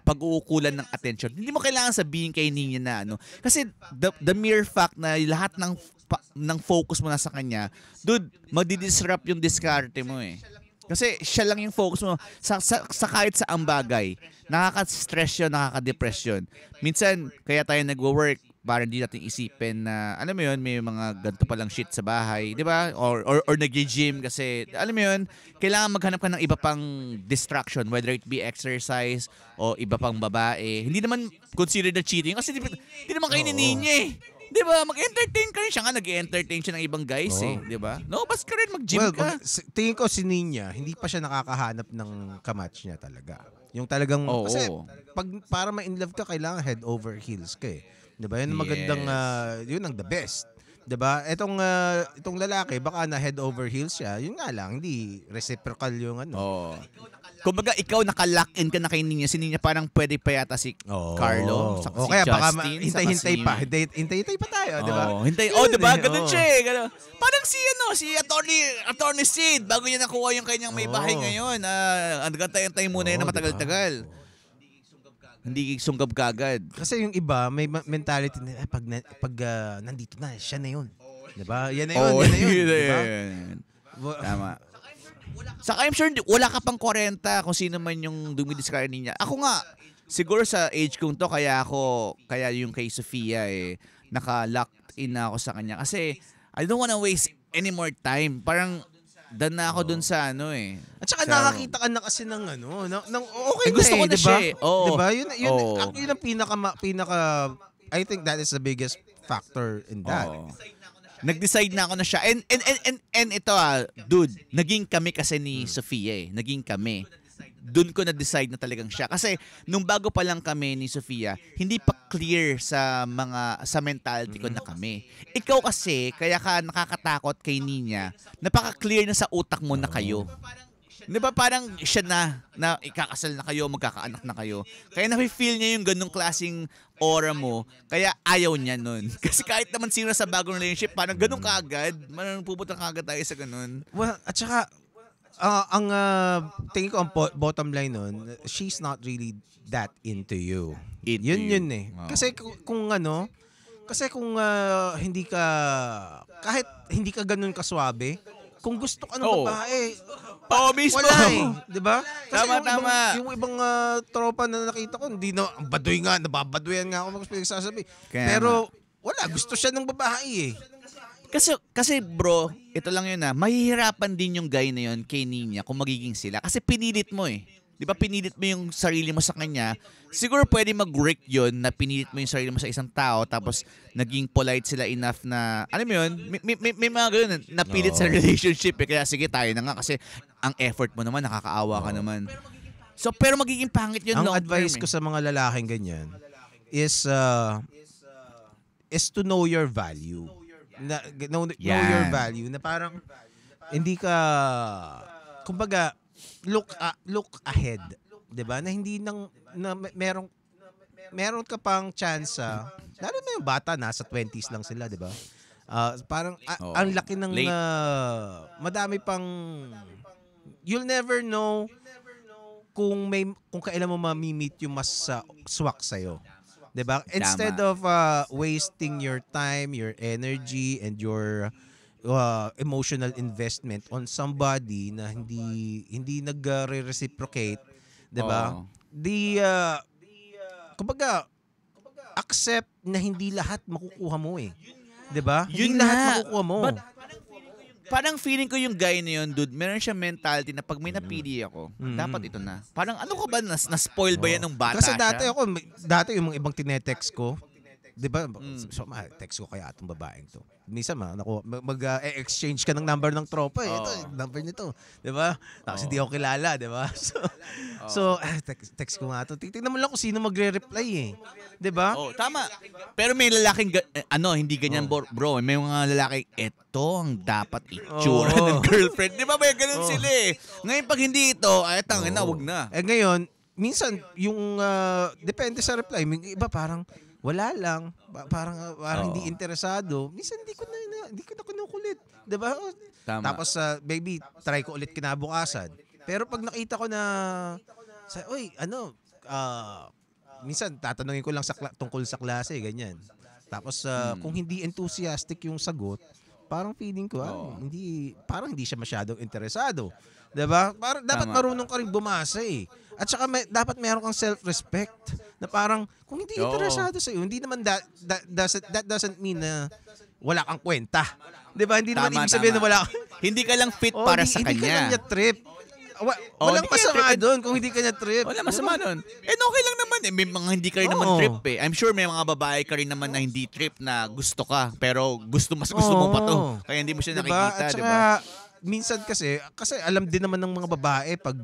S2: pag-uukulan ng attention. Hindi mo kailangan sabihin kay Nina na Kasi the mere fact na lahat ng focus mo na sa kanya, dude, magdi-disrupt yung diskarte mo eh. Kasi siya lang yung focus mo sa kahit saang bagay. Nakaka-stress yun, nakaka-depress yun. Minsan, kaya tayo nagwo-work para hindi natin isipin na, alam mo yun, may mga ganito palang shit sa bahay, di ba? Or nag-gym kasi, alam mo yun, kailangan maghanap ka ng iba pang distraction, whether it be exercise o iba pang babae. Hindi naman considered na cheating kasi hindi naman kayo ni Ninya eh. Di ba? Mag-entertain ka rin siya nga. Nag-entertain siya ng ibang guys di ba? No, bas ka rin mag-gym ka.
S1: Tingin ko si Ninya, hindi pa siya nakakahanap ng kamatch niya talaga. Yung talagang, kasi para ma-inlove ka, kailangan head over heels ka eh. Di ba? Yun ang magandang, yun ang the best. 'Di ba? Itong lalaki baka na head over heels siya. Yun nga lang, hindi reciprocal yung ano.
S2: Kumbaga ikaw naka-lock in ka na kay Ninya. Si Ninya parang pwede pa yata si Carlo, si
S1: kaya
S2: Justin,
S1: baka hintay-hintay pa. Hintay-hintay pa tayo, 'di ba?
S2: Hintay. 'Di ba? Ganun siya eh. Ganun. Parang si Attorney Sid bago niya nakuha yung kanyang may bahay ngayon. Nagantay-antay muna yun na matagal-tagal. Hindi sunggab kagad.
S1: Kasi yung iba, may mentality na, pag nandito na, siya na yun. Diba? Yan na yun, yan na yun. Diba?
S2: Tama. Saka I'm sure, wala ka pang 40 kung sino man yung dumidiscard niya. Ako nga, siguro sa age kong to, kaya yung kay Sofia naka-locked in na ako sa kanya. Kasi, I don't wanna waste any more time. Parang, dan na ako dun sa
S1: At saka nakakita ka na kasi ng okay
S2: gusto ko na
S1: diba?
S2: siya
S1: Diba? Yun ang pinaka I think that is the biggest factor in that.
S2: Nag-decide na ako na siya. And ito dude, naging kami kasi ni Sofia Naging kami. Doon ko na-decide na talagang siya. Kasi nung bago pa lang kami ni Sofia, hindi pa clear sa mentality ko na kami. Ikaw kasi, kaya ka nakakatakot kay Ninya, napaka-clear na sa utak mo na kayo. Di ba parang siya na ikakasal na kayo, magkakaanak na kayo. Kaya na-feel niya yung ganung klaseng aura mo, kaya ayaw niya nun. Kasi kahit naman sino sa bagong relationship, parang ganun kaagad, pupunta kaagad tayo sa ganun.
S1: Well, at saka, ang tingin ko ang bottom line nun, she's not really that into you. Yun eh. Kasi kung hindi ka, kahit hindi ka ganun kaswabe, kung gusto ka ng babae,
S2: mismo.
S1: Wala diba? Kasi
S2: Tama.
S1: yung ibang tropa na nakita ko, hindi na, ang baduy nga, nababaduyan nga ako magsasabi. Pero wala, gusto siya ng babae eh.
S2: Kasi bro, ito lang yun mahihirapan din yung guy na yun kay Ninya kung magiging sila. Kasi pinilit mo eh. Di ba pinilit mo yung sarili mo sa kanya? Siguro pwede mag-work yun na pinilit mo yung sarili mo sa isang tao tapos naging polite sila enough na, alam mo yun, may mga ganun na pilit sa relationship eh. Kaya sige tayo na nga kasi ang effort mo naman, nakakaawa ka naman. So, pero magiging pangit yun long term.
S1: Ang advice ko sa mga lalaking ganyan is to know your value. Know your value na parang hindi ka kumbaga look ahead, 'di ba? Na hindi na meron ka pang chance lalo na yung bata nasa 20s lang sila, 'di ba? Parang ang laki ng madami pang you'll never know kung kailan mo ma-meet yung mas swak sa'yo. Diba? Instead of wasting your time, your energy, and your emotional investment on somebody na hindi nagre-reciprocate, 'di ba? Kumbaga accept na hindi lahat makukuha mo eh. 'Di ba? Hindi lahat makukuha mo.
S2: Parang feeling ko yung guy na yun, dude, meron siya mentality na pag may napili ako, dapat ito na. Parang ano ka ba, na-spoil ba yan ng bata
S1: Kasi
S2: siya?
S1: dati yung mga ibang tinetext ko, di ba, so text ko kaya itong babaeng to. Minsan mag-exchange ka ng number ng tropa eh. Ito, number nito. Di ba? Tapos hindi ako kilala, di ba? So text ko nga to. Tingnan mo lang kung sino magre-reply eh. Di ba?
S2: Tama. Pero may lalaking, hindi ganyan bro. May mga lalaking, ito ang dapat itsura ng girlfriend. Di ba may ganun sila eh. Ngayon pag hindi ito, tangin na, wag na.
S1: Ngayon, minsan, yung depende sa reply, iba parang, wala lang, parang hindi interesado. Minsan hindi ko na kinukulit, 'di ba? Tapos baby, try ko ulit kinabukasan. Pero pag nakita ko na minsan tatanungin ko lang tungkol sa klase, ganyan. Tapos kung hindi enthusiastic yung sagot, parang feeling ko parang hindi siya masyadong interesado. 'Di ba? Parang dapat marunong ka ring bumasa eh. At saka dapat meron kang self-respect na parang kung hindi interesado sa iyo, hindi naman that doesn't mean na wala kang kwenta. 'Di ba? Hindi naman ibig sabihin na wala kang
S2: hindi ka lang fit para sa kanya.
S1: Hindi ka lang niya trip. Walang
S2: hindi ka
S1: masama
S2: trip.
S1: doon kung hindi ka na trip.
S2: Wala masama nun. Okay lang naman eh. May mga hindi ka rin naman
S1: Oo.
S2: trip eh. I'm sure may mga babae ka rin naman na hindi trip na gusto ka. Pero gusto mo pa to.
S1: Oo.
S2: Kaya hindi mo siya
S1: Diba?
S2: nakikita,
S1: At
S2: di
S1: saka,
S2: ba?
S1: minsan kasi alam din naman ng mga babae pag,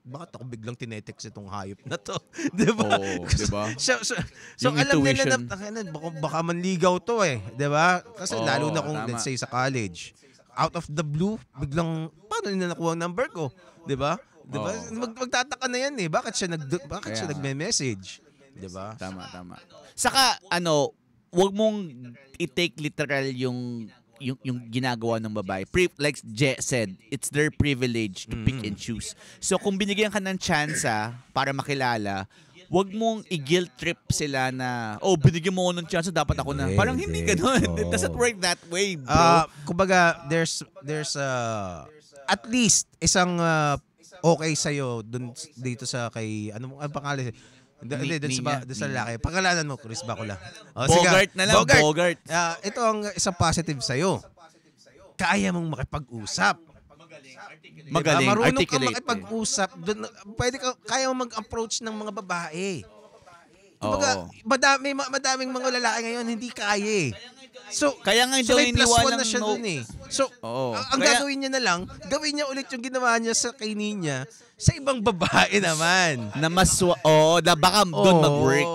S1: bakit ako biglang tinetext itong hayop na to? Diba?
S2: Oo, diba?
S1: So
S2: Yung
S1: alam nila
S2: intuition.
S1: na, baka manligaw to eh. Diba? Kasi
S2: Oo,
S1: lalo na kung
S2: tama.
S1: let's say sa college. Out of the blue, biglang, paano nila nakuha ang number ko? Diba? Diba? Magtataka na yan eh. Bakit siya
S2: Kaya nga.
S1: nagme-message? Diba?
S2: Tama. Saka, wag mong i-take literal yung ginagawa ng babae. Like Je said, it's their privilege to pick and choose. So kung binigyan ka ng tsansa para makilala, wag mong i-guilt trip sila na, binigyan mo ako ng tsansa, dapat ako na. Parang hindi ganun. It doesn't work that way, bro.
S1: Kumbaga, there's at least isang okay sa'yo dito sa kay, ano pangalan? Hindi, doon sa lalaki. Pangalanan mo, Chris Bacula.
S2: Bogart na lang, Bogart.
S1: Ito ang isang positive sa'yo. Kaya mong makipag-usap.
S2: Magaling,
S1: Marunong ka
S2: articulate.
S1: makipag-usap. Kaya mo mag-approach ng mga babae. Kumbaga,
S2: Oo.
S1: madaming mga lalaki ngayon hindi kaya eh. So,
S2: Kaya nga
S1: so
S2: daw
S1: may plus
S2: iniwalang
S1: one na siya dun eh. So,
S2: Oo.
S1: ang
S2: Kaya-
S1: gagawin niya na lang, gawin niya ulit yung ginawa niya sa kay Nina sa ibang babae naman.
S2: Na baka doon
S1: Oo.
S2: mag-work.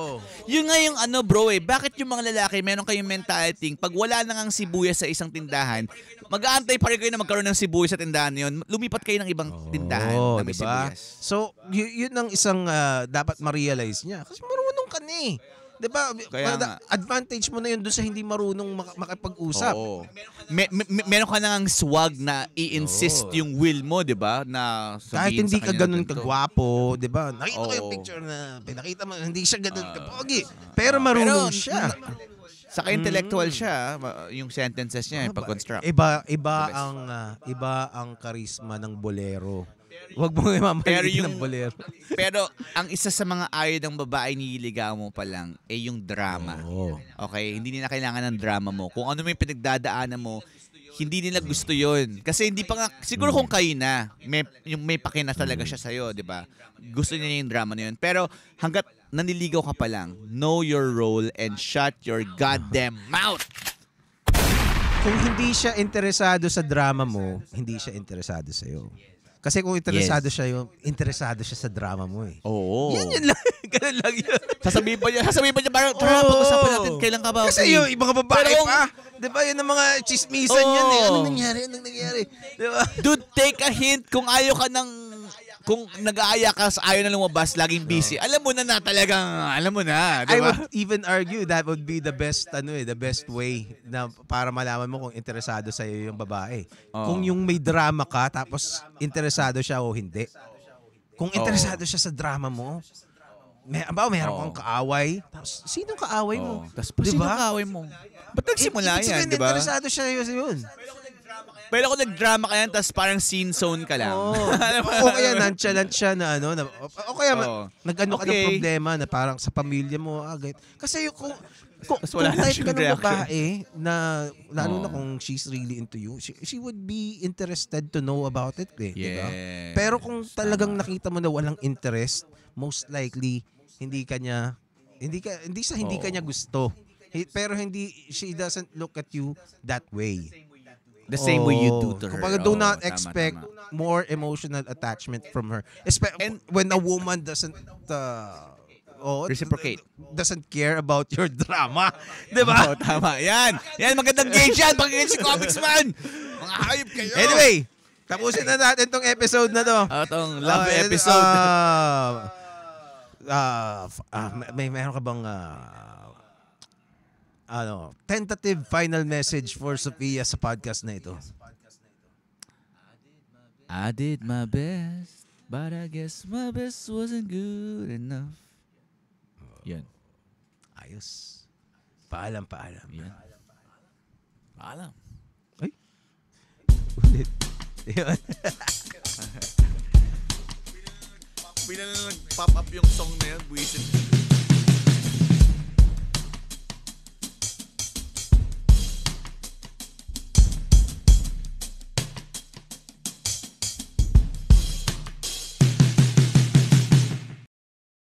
S2: Yun nga yung bro bakit yung mga lalaki meron kayong mentality pag wala na ngang sibuyas sa isang tindahan, mag-aantay pa rin kayo na magkaroon ng sibuyas sa tindahan na yun, lumipat kayo ng ibang tindahan na may
S1: diba?
S2: sibuyas.
S1: So, yun ang isang dapat ma-realize niya. Kasi marunong ka na eh. Diba?
S2: Kaya nga.
S1: Advantage mo na yun doon sa hindi marunong makipag-usap.
S2: Oo. Meron ka nang swag na i-insist yung will mo, di ba? Na
S1: Kahit
S2: sabihin
S1: hindi
S2: sa
S1: ka
S2: kanya na
S1: ganun
S2: ganito.
S1: kagwapo, di ba? Nakita ko yung
S2: Oo.
S1: picture na pinakita mo, hindi siya ganun kapogi. Pero marunong siya.
S2: Saka intellectual siya, yung sentences niya, pag-construct.
S1: Iba
S2: The
S1: ang karisma ng bolero. Huwag mo imamalitin ng bolero.
S2: Pero ang isa sa mga ayaw ng babae nililigaw mo pa lang yung drama.
S1: Oo.
S2: Okay? Hindi nila kailangan ng drama mo. Kung ano may pinagdadaanan mo, hindi nila gusto yon. Kasi hindi pa nga, siguro kung kayo na, may pakina talaga siya sa'yo, di ba? Gusto niya yung drama na yun. Pero hanggat naniligaw ka pa lang, know your role and shut your goddamn mouth!
S1: Kung hindi siya interesado sa drama mo, hindi siya interesado sa'yo. Kasi kung interesado interesado siya sa drama mo eh.
S2: Oo.
S1: Yun lang. Ganun lang yun.
S2: Sasabihin pa niya, parang, tara, pag-usapan natin, kailan ka ba?
S1: Kasi
S2: Okay.
S1: yung ibang babae
S2: Pero kung-
S1: pa. Di ba? Yun ang mga chismisan yun eh. Anong nangyari? Di ba?
S2: Dude, take a hint kung ayaw ka kung nag-aaya ka sa ayaw na lumabas, laging busy. Alam mo na talagang, alam mo na, di
S1: I
S2: ba?
S1: would even argue that would be the best the best way na para malaman mo kung interesado sa iyo yung babae.
S2: Oo.
S1: Kung yung may drama ka tapos interesado siya o hindi. Kung interesado siya sa drama mo, meron kang kaaway, tapos sinong kaaway mo?
S2: Tapos,
S1: Di
S2: sino
S1: ba?
S2: kaaway mo? Ba't nagsimula
S1: Ibig
S2: yan,
S1: sabihin,
S2: di ba?
S1: interesado siya yun.
S2: Pero kung nag-drama ka yan, tapos parang scene zone ka lang.
S1: O kaya nonchalant siya na o kaya
S2: Oo.
S1: nag-ano ka ng
S2: Okay.
S1: problema na parang sa pamilya mo, kasi kung
S2: Tas wala na
S1: type
S2: siyang
S1: ka ng
S2: reaction.
S1: babae na lalo na
S2: Oo.
S1: kung she's really into you, she would be interested to know about it, di ba?
S2: Yes.
S1: Pero kung talagang nakita mo na walang interest, most likely hindi ka niya gusto. Pero she doesn't look at you that way.
S2: The same way you do to her.
S1: Kumbaga, do not
S2: Tama,
S1: expect
S2: tama.
S1: more emotional attachment from her.
S2: And-
S1: When a woman doesn't
S2: Reciprocate.
S1: doesn't care about your drama. Di ba?
S2: Oo, tama. Yan, magandang gauge yan. Pag-gauge si Comics Man. Mga hayop kayo.
S1: Anyway, tapusin na natin tong episode na to.
S2: Itong love episode.
S1: Meron ka bang tentative final message for Sophia sa podcast na ito?
S2: I did my best, but I guess my best wasn't good enough. Yan.
S1: Ayos. Paalam.
S2: Yan. Paalam.
S1: Ay. Ulit. Yun.
S2: Bila na nag-pop up yung song na yan, buwisit.